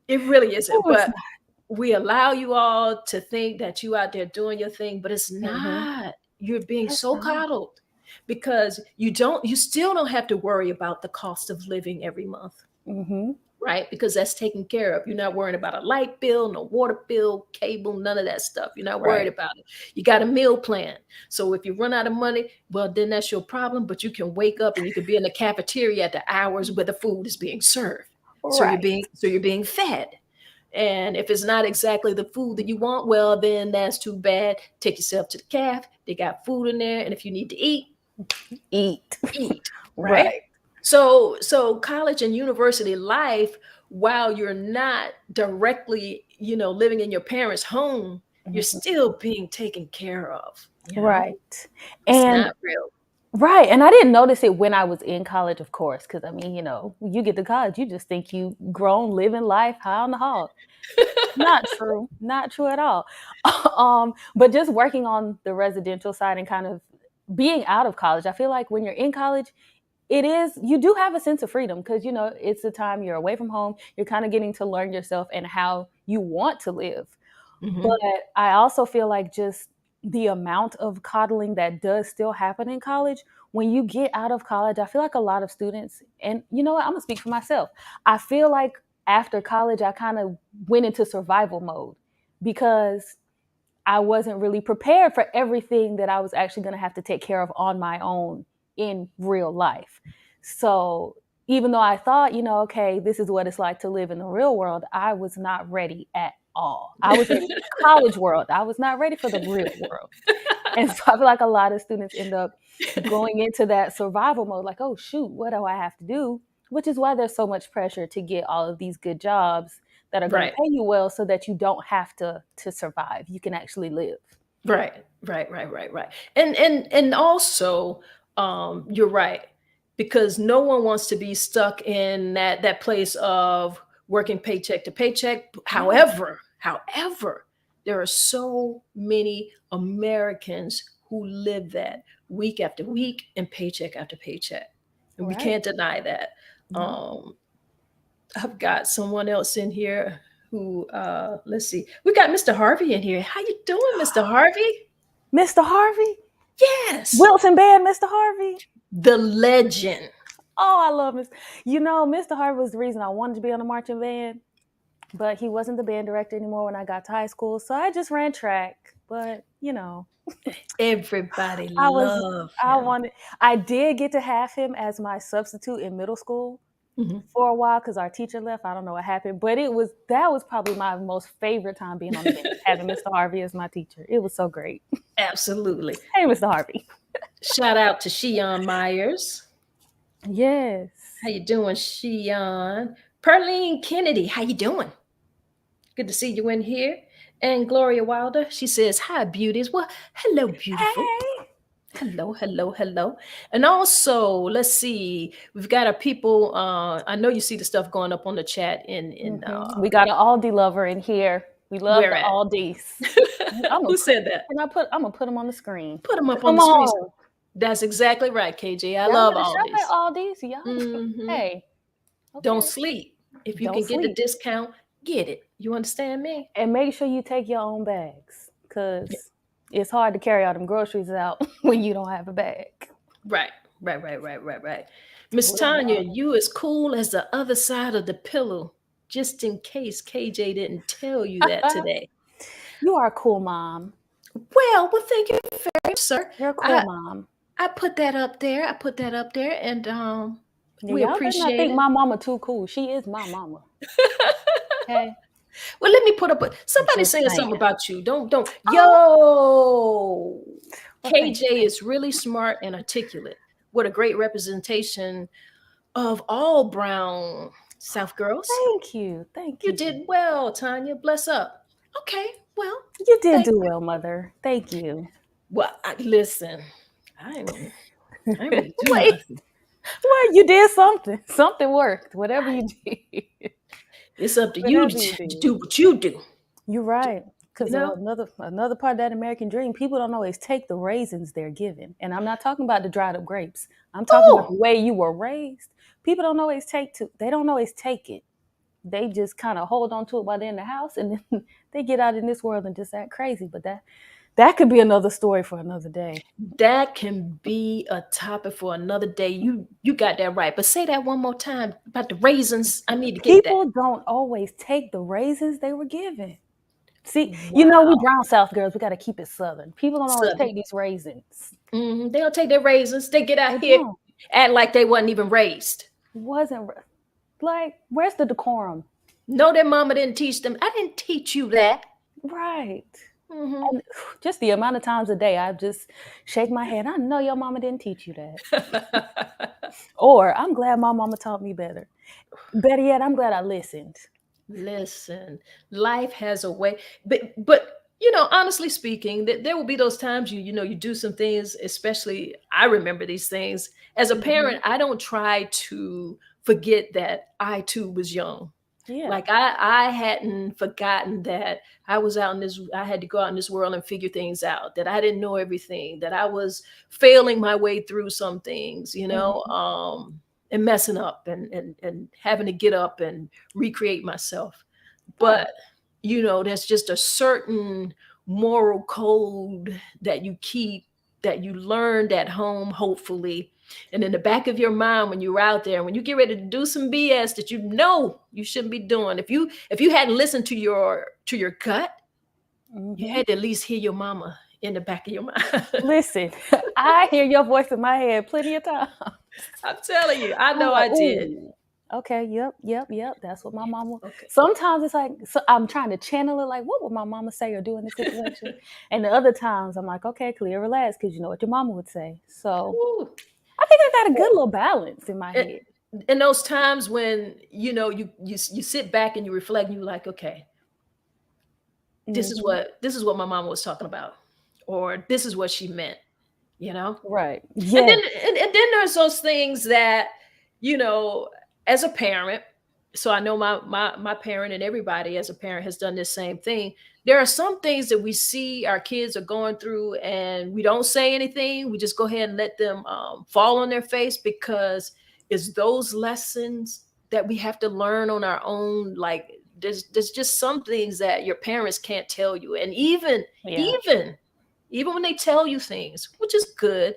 It really isn't. Oh, it's But not. we allow you all to think that you out there doing your thing, but it's Mhm. not. You're being It's so not. coddled because you still don't have to worry about the cost of living every month, Mhm. right? Because that's taken care of. You're not worrying about a light bill, no water bill, cable, none of that stuff. You're not worried Right. about it. You got a meal plan. So if you run out of money, well, then that's your problem. But you can wake up and you can be in the cafeteria at the hours where the food is being served. Right. So you're being fed. And if it's not exactly the food that you want, well, then that's too bad. Take yourself to the caf. They got food in there. And if you need to Eat. eat, right? Right. So college and university life, while you're not directly, living in your parents' home, you're Mhm. still being taken care of. Right. It's And not real. right, and I didn't notice it when I was in college, of course, because I mean, you get to college, you just think you grown, living life high on the hog. Not true, not true at all. But just working on the residential side and kind of being out of college, I feel like when you're in college, you do have a sense of freedom because it's the time you're away from home. You're kind of getting to learn yourself and how you want to live. But Mhm. I also feel like just the amount of coddling that does still happen in college, when you get out of college, I feel like a lot of students, and you know what, I'm gonna speak for myself. I feel like after college, I kind of went into survival mode because I wasn't really prepared for everything that I was actually going to have to take care of on my own in real life. So even though I thought, okay, this is what it's like to live in the real world, I was not ready at all. I was ready for the college world. I was not ready for the real world. And so I feel like a lot of students end up going into that survival mode, like, oh, shoot, what do I have to do? Which is why there's so much pressure to get all of these good jobs that are going to Right. pay you well so that you don't have to survive. You can actually live. Right. And also, you're right, because no one wants to be stuck in that place of working paycheck to paycheck. Yeah. However, there are so many Americans who live that week after week and paycheck after paycheck, and we Right. can't deny that. No. Um, I've got someone else in here who, let's see, we got Mr. Harvey in here. How you doing, Mr. Harvey? Mr. Harvey? Yes, Wilson Band, Mr. Harvey? the legend. Oh, I love Mr. Mr. Harvey was the reason I wanted to be on the marching band. but he wasn't the band director anymore when I got to high school. So I just ran track. But Everybody I was love I him. wanted I did get to have him as my substitute in middle school Mhm. for a while because our teacher left. I don't know what happened, but that was probably my most favorite time being on the band, having Mr. Harvey as my teacher. It was so great. Absolutely. Hey, Mr. Harvey. Shout out to Shion Myers. How Yes. you doing, Shion? Perlene Kennedy, how you doing? Good to see you in here. And Gloria Wilder, she says, hi, beauties. Well, hello, beautiful. Hey. Hello, hello, hello. And also, let's see, we've got our people. I know you see the stuff going up on the chat in We got an Aldi lover in here. We love where the at? Aldis. I'm gonna Who said that? I'm gonna put them on the screen. Put them up on Come the screen. on, That's exactly right, KJ. I y'all love better all shop at this. Aldi's, y'all. Hmm. Hey, Don't okay, sleep. If you don't can get the sleep, discount, get it. You understand me? and make sure you take your own bags, cause it's hard to carry all them groceries out when you don't have a bag. Right, right. Miss What about Tanya, you as cool as the other side of the pillow, just in case KJ didn't tell you that today. you are a cool mom. Well, thank you very much, sir. You're a cool I mom. I put that up there. I put that up there, and Yeah, we y'all better not appreciate think it. my mama too cool. She is my mama. Okay, Well, let me put up. Somebody just saying saying. something about you. Don't. Oh, Yo, well, thank you, KJ thank is really smart and articulate. What a great representation of all brown South girls. thank you, thank You you. did well, Tanya. Bless up. Okay, well, You did thank do you. well, mother. Thank you. Well, listen, I ain't, I ain't really do Wait, nothing. well, you did something. Something worked. Whatever you did. It's up to you Whatever to, you to did. do what you do. You're right. You Because know? another part of that American dream, people don't always take the raisins they're given. And I'm not talking about the dried up grapes. I'm talking about the Oh, way you were raised. People don't always they don't always take it. They just kind of hold on to it while they're in the house, and then they get out in this world and just act crazy. But that could be another story for another day. that can be a topic for another day. You got that right. But say that one more time about the raisins. I need to get that. People don't always take the raisins they were given. See, we Wow. brown South girls, we got to keep it Southern. People don't always Southern. take these raisins. They don't take their raisins. They get They out here, don't. act like they wasn't even raised. Wasn't like, where's the decorum? No, their mama didn't teach them. I didn't teach you that. Right. Hmm. And just the amount of times a day I just shake my head. I know your mama didn't teach you that. Or I'm glad my mama taught me better. Better yet, I'm glad I listened. Listen, life has a way, but honestly speaking, that there will be those times you do some things. Especially, I remember these things as a Hmm. parent. I don't try to forget that I too was young. Yeah. Like I hadn't forgotten that I was out in this. I had to go out in this world and figure things out. That I didn't know everything. That I was failing my way through some things. Hmm. And messing up and having to get up and recreate myself. Right. But there's just a certain moral code that you keep, that you learned at home, hopefully. And in the back of your mind, when you're out there, when you get ready to do some BS that you know you shouldn't be doing, if you hadn't listened to your gut, you Hmm. had to at least hear your mama in the back of your mind. Listen, I hear your voice in my head plenty of times. I'm telling you, I I'm know like, I did. ooh, okay, yep. That's what my mama. Okay. Sometimes it's like, so I'm trying to channel it, like, what would my mama say or do in this situation? And the other times I'm like, okay, clear, relax, because you know what your mama would say. So Ooh. I think I got a good little balance in my And head. in those times when you sit back and you reflect and you're like, okay, this is Hmm. what this is what my mama was talking about, or this is what she meant, you know. Right. And Yes. then there's those things that you know as a parent. So I know my parent, and everybody as a parent has done this same thing. There are some things that we see our kids are going through and we don't say anything. We just go ahead and let them fall on their face, because it's those lessons that we have to learn on our own. Like there's just some things that your parents can't tell you. And even Yeah. even even when they tell you things, which is good,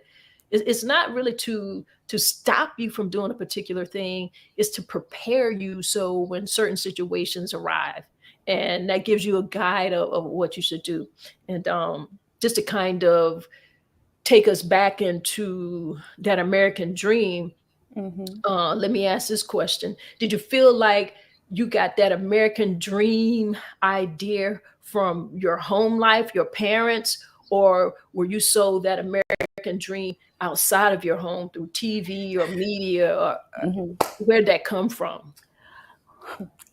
It's not really to stop you from doing a particular thing. It's to prepare you so when certain situations arrive, and that gives you a guide of what you should do. And just to kind of take us back into that American dream, Hmm. let me ask this question. Did you feel like you got that American dream idea from your home life, your parents, or were you sold that American dream outside of your home through TV or media? Or Hmm. where'd that come from?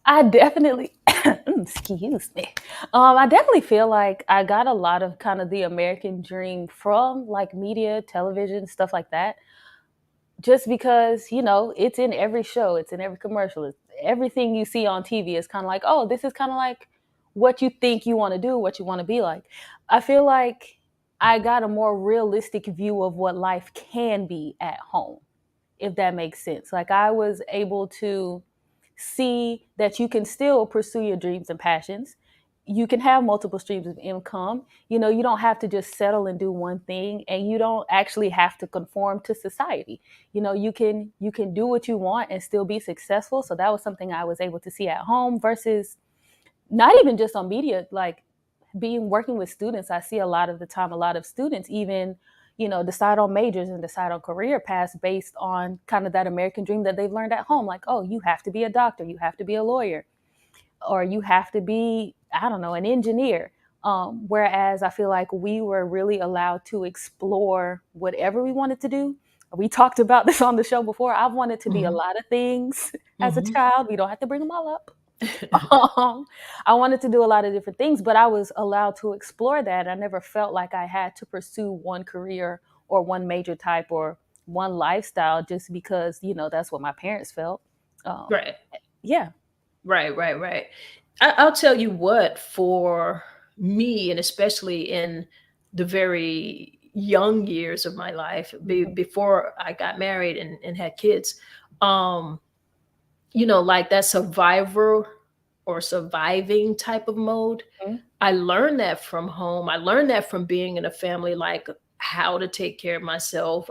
I definitely, excuse me. I definitely feel like I got a lot of kind of the American dream from like media, television, stuff like that. Just because, it's in every show, it's in every commercial, it's, everything you see on TV is kind of like, oh, this is kind of like what you think you want to do, what you want to be like. I feel like I got a more realistic view of what life can be at home, if that makes sense. Like I was able to see that you can still pursue your dreams and passions. You can have multiple streams of income. You don't have to just settle and do one thing, and you don't actually have to conform to society. You can do what you want and still be successful. So that was something I was able to see at home versus not even just on media, like being working with students. I see a lot of the time a lot of students even decide on majors and decide on career paths based on kind of that American dream that they've learned at home, like, oh, you have to be a doctor, you have to be a lawyer, or you have to be, I don't know, an engineer. Whereas I feel like we were really allowed to explore whatever we wanted to do. We talked about this on the show before. I've wanted to be a Hmm. lot of things as a Hmm. child. We don't have to bring them all up. um, I wanted to do a lot of different things, but I was allowed to explore that. I never felt like I had to pursue one career or one major type or one lifestyle just because, that's what my parents felt. Um, Right. yeah. Right. I'll tell you what, for me, and especially in the very young years of my life, Hmm. before I got married and had kids, um, like that survivor or surviving type of mode, I learned that from home. I learned that from being in a family, like how to take care of myself,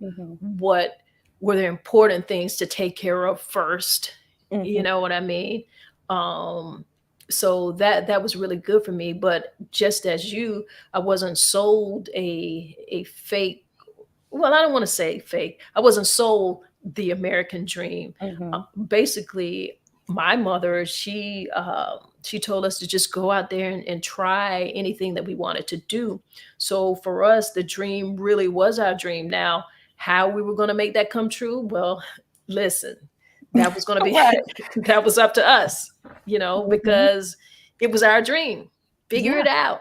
Hmm. what were the important things to take care of first. You Hmm. know what I mean? Um, so that was really good for me. But just as you, I wasn't sold a fake. Well, I don't want to say fake. I wasn't sold the American dream. Hmm. Basically, my mother, she told us to just go out there and try anything that we wanted to do. So for us, the dream really was our dream. Now, how we were going to make that come true? Well, listen, that was going to be Right. that was up to us, Hmm. because it was our dream. Figure Yeah. it out.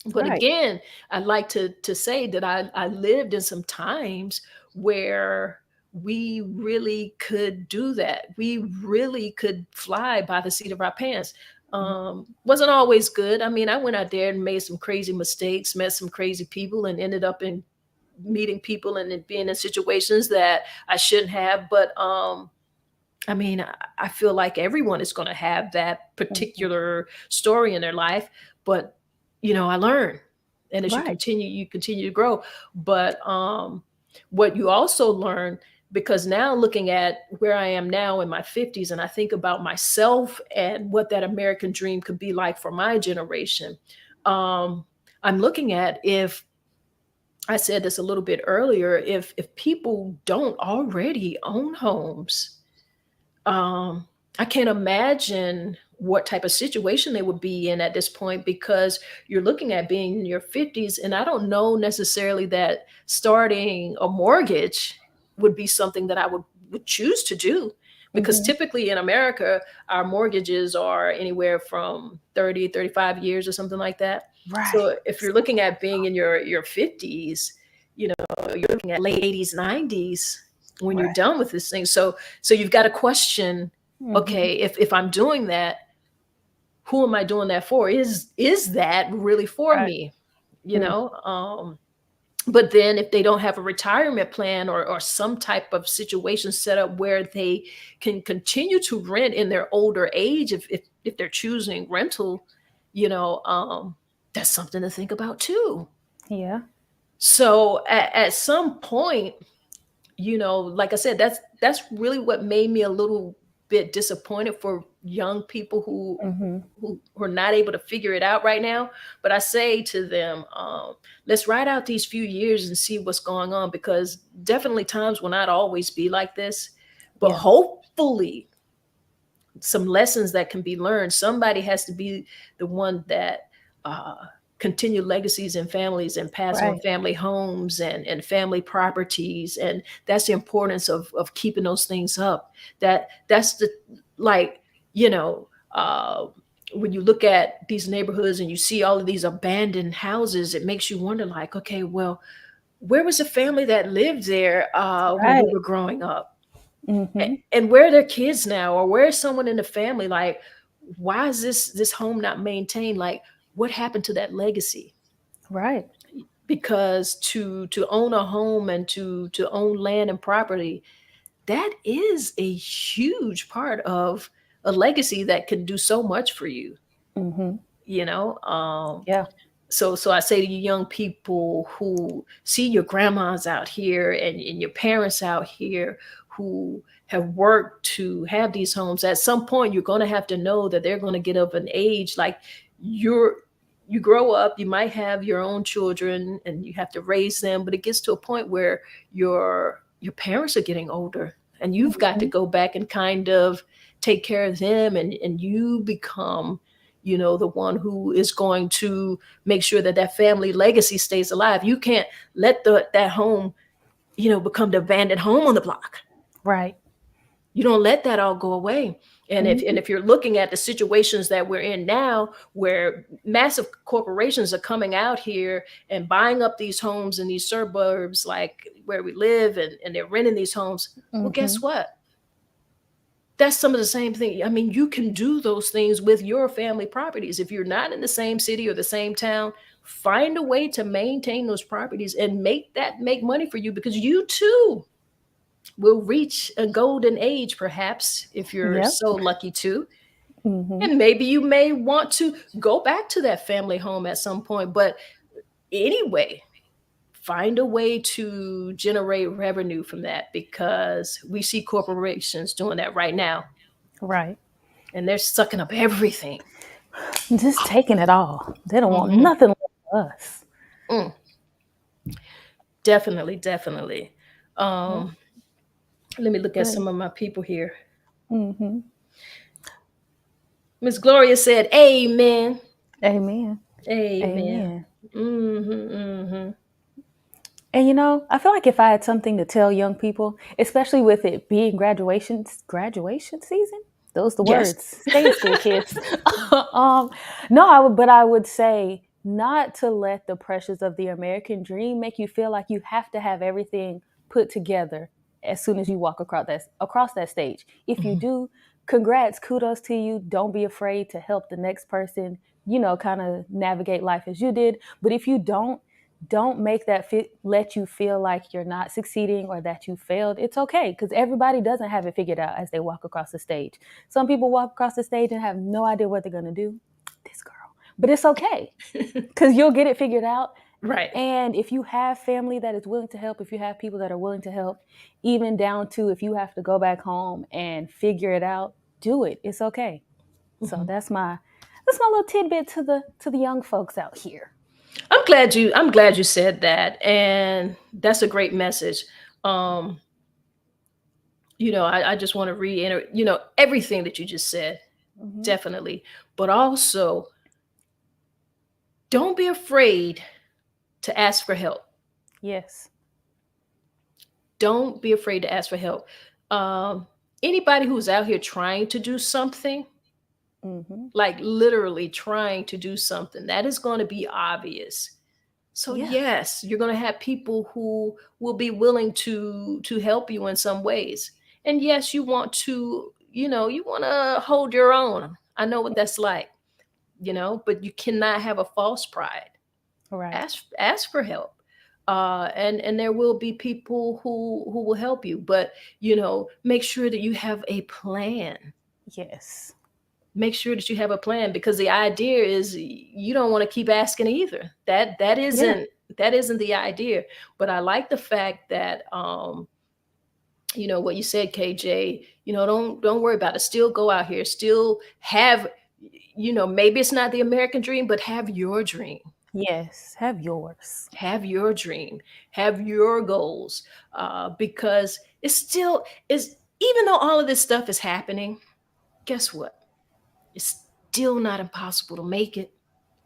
But Right. again, I'd like to say that I lived in some times where we really could do that. We really could fly by the seat of our pants. Wasn't always good. I mean, I went out there and made some crazy mistakes, met some crazy people, and ended up in meeting people and then being in situations that I shouldn't have. But I mean, I feel like everyone is going to have that Hmm. particular story in their life, but I learn, and as Right. you continue to grow. But what you also learn, because now looking at where I am now in my 50s, and I think about myself and what that American dream could be like for my generation, um, I'm looking at, if I said this a little bit earlier, if people don't already own homes, um, I can't imagine what type of situation they would be in at this point, because you're looking at being in your 50s, and I don't know necessarily that starting a mortgage would be something that I would choose to do, because Hmm. typically in America our mortgages are anywhere from 30, 35 years or something like that. Right. So if you're looking at being in your 50s, you're looking at late 80s, 90s when you're Right. done with this thing. So you've got to question, Hmm. okay, if I'm doing that, who am I doing that for? Is that really for Right. me? You know? But then if they don't have a retirement plan, or some type of situation set up where they can continue to rent in their older age, if they're choosing rental, you know, um, that's something to think about too. Yeah. So at some point, like I said, that's really what made me a little bit disappointed for young people Mm-hmm. who are not able to figure it out right now. But I say to them, let's ride out these few years and see what's going on, because definitely times will not always be like this. But Yeah. hopefully, some lessons that can be learned. Somebody has to be the one that uh, continue legacies and families and pass on Right. family homes and family properties. And that's the importance of keeping those things up. That's the, like, you know, when you look at these neighborhoods and you see all of these abandoned houses, it makes you wonder, like, okay, well, where was the family that lived there when we Right. were growing up? Mm-hmm. And where are their kids now, or where's someone in the family? Like, why is this home not maintained? Like, what happened to that legacy? Right. Because to own a home and to own land and property, that is a huge part of a legacy that can do so much for you. Mm-hmm. you know Yeah. so I say to you young people who see your grandmas out here and your parents out here who have worked to have these homes, at some point you're going to have to know that they're going to get of an age, like, you're you grow up, you might have your own children and you have to raise them, but it gets to a point where your parents are getting older and you've got to Mm-hmm. go back and kind of take care of them, and you become, the one who is going to make sure that that family legacy stays alive. You can't let that home, become the abandoned home on the block. Right. You don't let that all go away. And if Mm-hmm. and if you're looking at the situations that we're in now, where massive corporations are coming out here and buying up these homes in these suburbs, like where we live, and they're renting these homes, well, Mm-hmm. guess what? That's some of the same thing. I mean, you can do those things with your family properties. If you're not in the same city or the same town, find a way to maintain those properties and make money for you, because you too will reach a golden age, perhaps, if you're Yep. so lucky to. Mm-hmm. And maybe you may want to go back to that family home at some point. But anyway, find a way to generate revenue from that, because we see corporations doing that right now, Right. and they're sucking up everything. Just taking it all. They don't want Hmm. nothing left for us. Mm, definitely, definitely. Yep. Um, Let me look at But some of my people here. mm-hmm. Miss Gloria said, "Amen, Amen. amen." Amen. Mm-hmm, And I feel like if I had something to tell young people, especially with it being graduation season, those the yes. words. Stay in school, kids. um, no, but I would say not to let the pressures of the American dream make you feel like you have to have everything put together as soon as you walk across that stage. If you Mhm. do, congrats, kudos to you. Don't be afraid to help the next person, kind of navigate life as you did. But if you don't make that let you feel like you're not succeeding or that you failed. It's okay, because everybody doesn't have it figured out as they walk across the stage. Some people walk across the stage and have no idea what they're going to do. This girl. But it's okay, because you'll get it figured out. Right. And if you have family that is willing to help, if you have people that are willing to help, even down to if you have to go back home and figure it out, do it. It's okay. So Mhm. that's my little tidbit to the young folks out here. I'm glad you said that, and that's a great message. Um, I just want to reiterate, everything that you just said, Hmm. definitely. But also, don't be afraid to ask for help. Yes. Don't be afraid to ask for help. Um, Anybody who's out here trying to do something, Hmm. like literally trying to do something, that is going to be obvious. So Yeah. yes, you're going to have people who will be willing to help you in some ways. And yes, you want to hold your own. I know what that's like, but you cannot have a false pride. Right. Ask for help. And there will be people who will help you, but make sure that you have a plan. Yes. Make sure that you have a plan, because the idea is you don't want to keep asking either. That Yeah. isn't That isn't the idea. But I like the fact that what you said, KJ, don't worry about it. Still go out here, still have, maybe it's not the American dream, but have your dream. Yes, have yours. Have your dream, have your goals, because it's still is even though all of this stuff is happening, guess what? It's still not impossible to make it.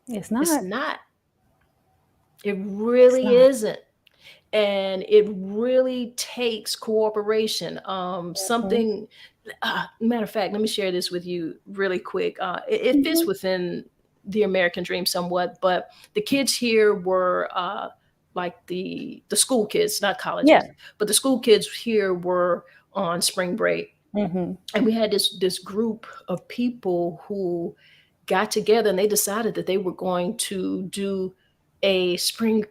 It's It's not. not. It It's really not. isn't. And it really takes cooperation. Hmm. Something, matter of fact, let me share this with you really quick. It fits Hmm. within the American dream somewhat, but the kids here were like the school kids, not Yeah. colleges, but the school kids here were on spring break, Hmm. and we had this group of people who got together and they decided that they were going to do a spring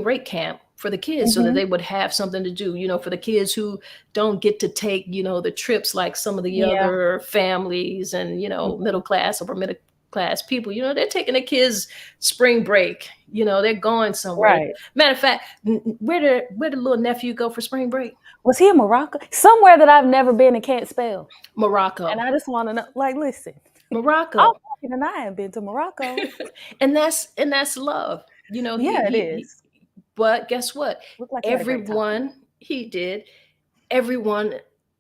break camp for the kids so that Hmm. they would have something to do, for the kids who don't get to take, the trips like some of the Yeah. other families and, Hmm. middle class, upper middle class people, they're taking the kids spring break, they're going somewhere. Right. Matter of fact, where did little nephew go for spring break? Was he in Morocco? Somewhere that I've never been and can't spell. And Morocco. I just want to know, like, listen, I'm Morocco. talking and I ain't been to Morocco. And that's love. Yeah, it is. But guess what? Looked like he had a great time. Everyone he did, everyone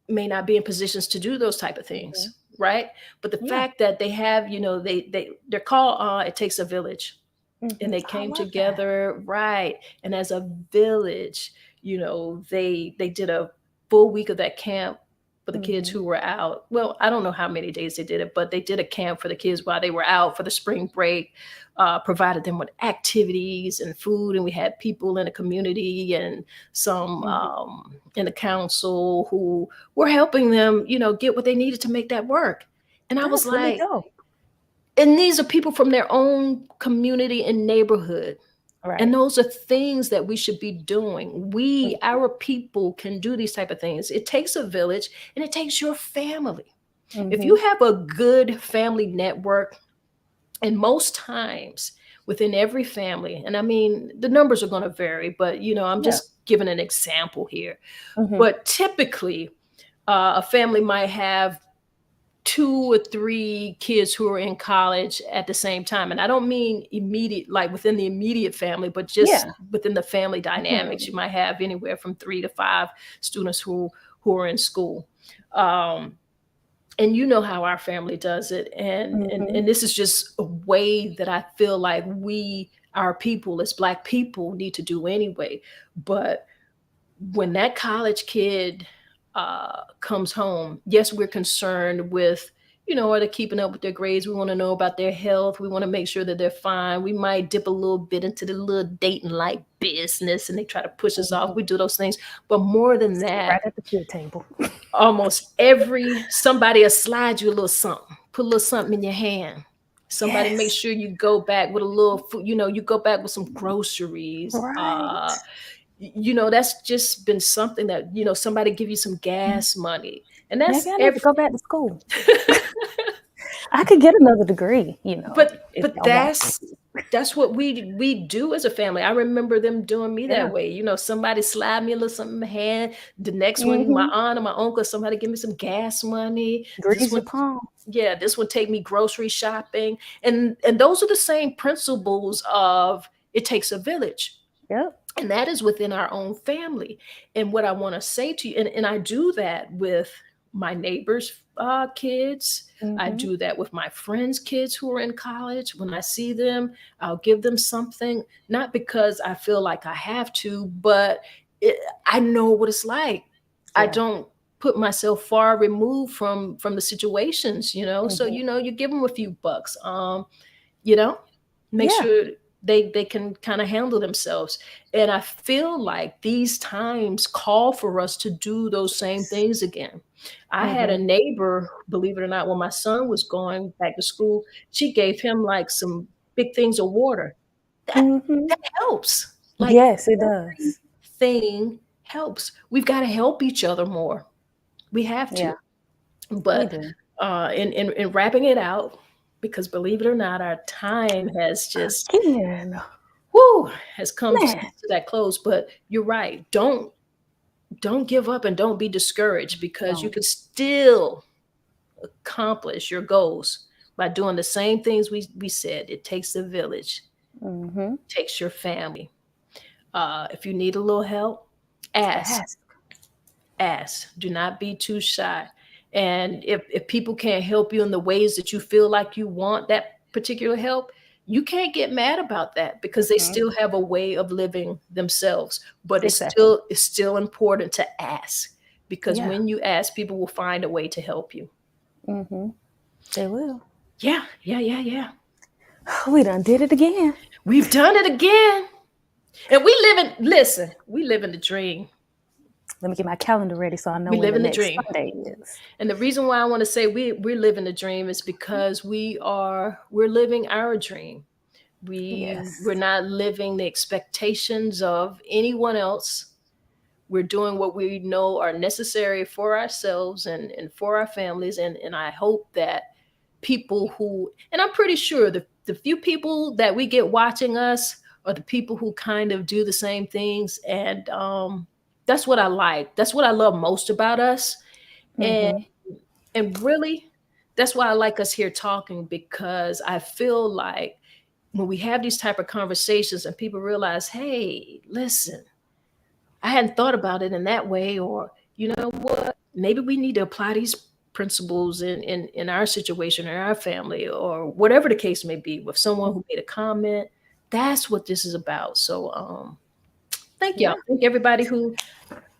may not be in positions to do those type of Hmm. things, right? But the Yeah. fact that they have, they're called it takes a village, and Hmm. they I came love that. together, right? And as a village, they did a full week of that camp for the kids Hmm. who were out. Well, I don't know how many days they did it, but they did a camp for the kids while they were out for the spring break. Provided them with activities and food, and we had people in the community and some Hmm. in the council who were helping them, get what they needed to make that work. And I was That's really like, dope. and these are people from their own community and neighborhood. And Right. those are things that we should be doing. We, Hmm. our people, can do these type of things. It takes a village, and it takes your family. If you Hmm. have a good family network, and most times within every family, and I mean the numbers are going to vary, but I'm Yeah. just giving an example here. Hmm. But typically, a family might have 2 or 3 kids who are in college at the same time. And I don't mean immediate, like within the immediate family, but just Yeah. within the family dynamics. Hmm. You might have anywhere from 3 to 5 students who are in school. Um, and you know how our family does it. And, and Hmm. and this is just a way that I feel like our people as Black people need to do anyway. But when that college kid comes home, yes, we're concerned with, are they keeping up with their grades? We want to know about their health. We want to make sure that they're fine. We might dip a little bit into the little dating like business and they try to push us off. We Hmm. do those things. But more than Sit right that, at the kid table. almost every somebody will slide you a little something, put a little something in your hand. Somebody make Yes. sure you go back with a little food, you go back with some groceries. Right. That's just been something that, somebody give you some gas money. And Maybe that's I need to every go back to school. I could get another degree, but if but y'all want me that's what we do as a family. I remember them doing me that to. way. Somebody slide me a little something in the hand. The next Yeah. one, my Hmm. aunt or my uncle, somebody give me some gas money. This Grease your one, palm. yeah, this one take me grocery shopping. And those are the same principles of it takes a village. Yep. And that is within our own family. And what I want to say to you, and I do that with my neighbors' kids. I Hmm. do that with my friends' kids who are in college. When I see them, I'll give them something, not because I feel like I have to, but it, I know what it's like. I Yeah. don't put myself far removed from the situations, so Hmm. you give them a few bucks. You know make Yeah. sure they can kind of handle themselves. And I feel like these times call for us to do those same things again. I had a Hmm. neighbor, believe it or not, when my son was going back to school, she gave him like some big things of water. that Hmm. that helps. Like Yes, it does. everything helps. We've got to help each other more. We have Yeah, to. we But do. in wrapping it out, because believe it or not, our time has just Again. whoo. has come to Man. that close. But you're right. Don't give up and don't be discouraged, because you Don't. can still accomplish your goals by doing the same things we said. It takes a village, Mm-hmm. takes your family. If you need a little help, ask. Ask. Ask. Do not be too shy. And if people can't help you in the ways that you feel like you want that particular help, you can't get mad about that, because they Mm-hmm. still have a way of living themselves. But Exactly. it's still important to ask, because Yeah. when you ask, people will find a way to help you. Mm-hmm. They will. Yeah, yeah, yeah, yeah. We done did it again. We've done it again. And we live in the dream. Let me get my calendar ready so I know We when live the in the next dream. Sunday is. And the reason why I want to say we're living the dream is because we're living our dream. We're Yes. not living the expectations of anyone else. We're doing what we know are necessary for ourselves and for our families. And I hope that people who, and I'm pretty sure the few people that we get watching us are the people who kind of do the same things. And that's what I like. That's what I love most about us. And Mm-hmm. and really, that's why I like us here talking, because I feel like when we have these type of conversations and people realize, hey, listen, I hadn't thought about it in that way, or you know what, maybe we need to apply these principles in our situation, in our family, or whatever the case may be, with someone who made a comment. That's what this is about. So thank y'all. Yeah. Thank everybody who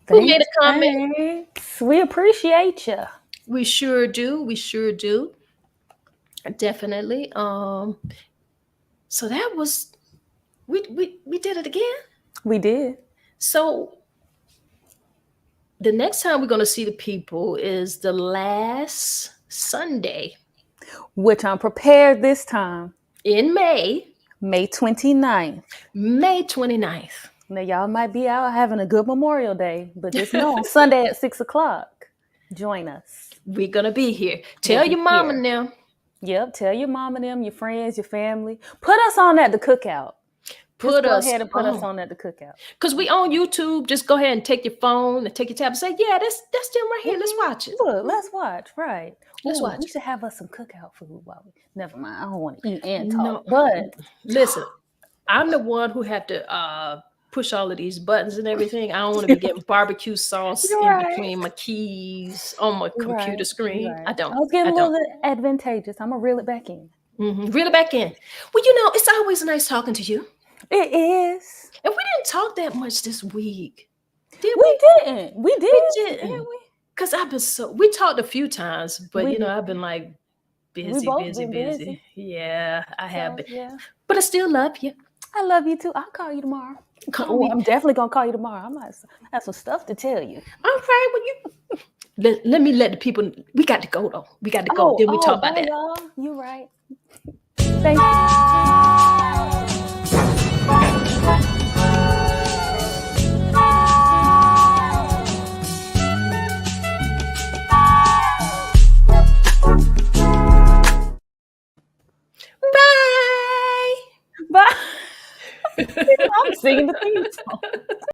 made Thanks. a comment. Thanks. We appreciate you. We sure do. We sure do. Definitely. So that was, we did it again. We did. So the next time we're going to see the people is the last Sunday Which I'm prepared this time. in May, May 29th. May 29th. Now, y'all might be out having a good Memorial Day, but just know on Sunday at 6 o'clock, join us. We're going to be here. We'll Tell be your mama here. now. Yep, tell your mom and them, your friends, your family. Put us on at the cookout. Just go ahead and put us on at the cookout. Because we on YouTube. Just go ahead and take your phone and take your tab and say, yeah, that's them right here. Let's watch it. Look, let's watch. Right. Let's Ooh, watch we it. should have us some cookout food while we. Never mind. I don't want to eat and talk. No. But Listen, I'm the one who had to push all of these buttons and everything. I don't want to be getting barbecue sauce You're in right. between my keys on my computer screen. Right. I don't. I was getting I a don't. little advantageous. I'm gonna reel it back in. Reel it back in. Well, you know, it's always nice talking to you. It is. And we didn't talk that much this week, did We we? didn't. We did. We didn't. Didn't we? Because I've been we talked a few times, but We you know, did. I've been like We busy, both busy, been busy. busy. Yeah, I have So been. yeah. But I still love you. I love you too. I'll call you tomorrow. Call me. I'm definitely gonna call you tomorrow. I might have some stuff to tell you. All right, well, let me let the people. We got to go though. We got to go. Then we talk about bye, that. y'all. You right. Thank you. Bye. Bye. I'm singing the theme song.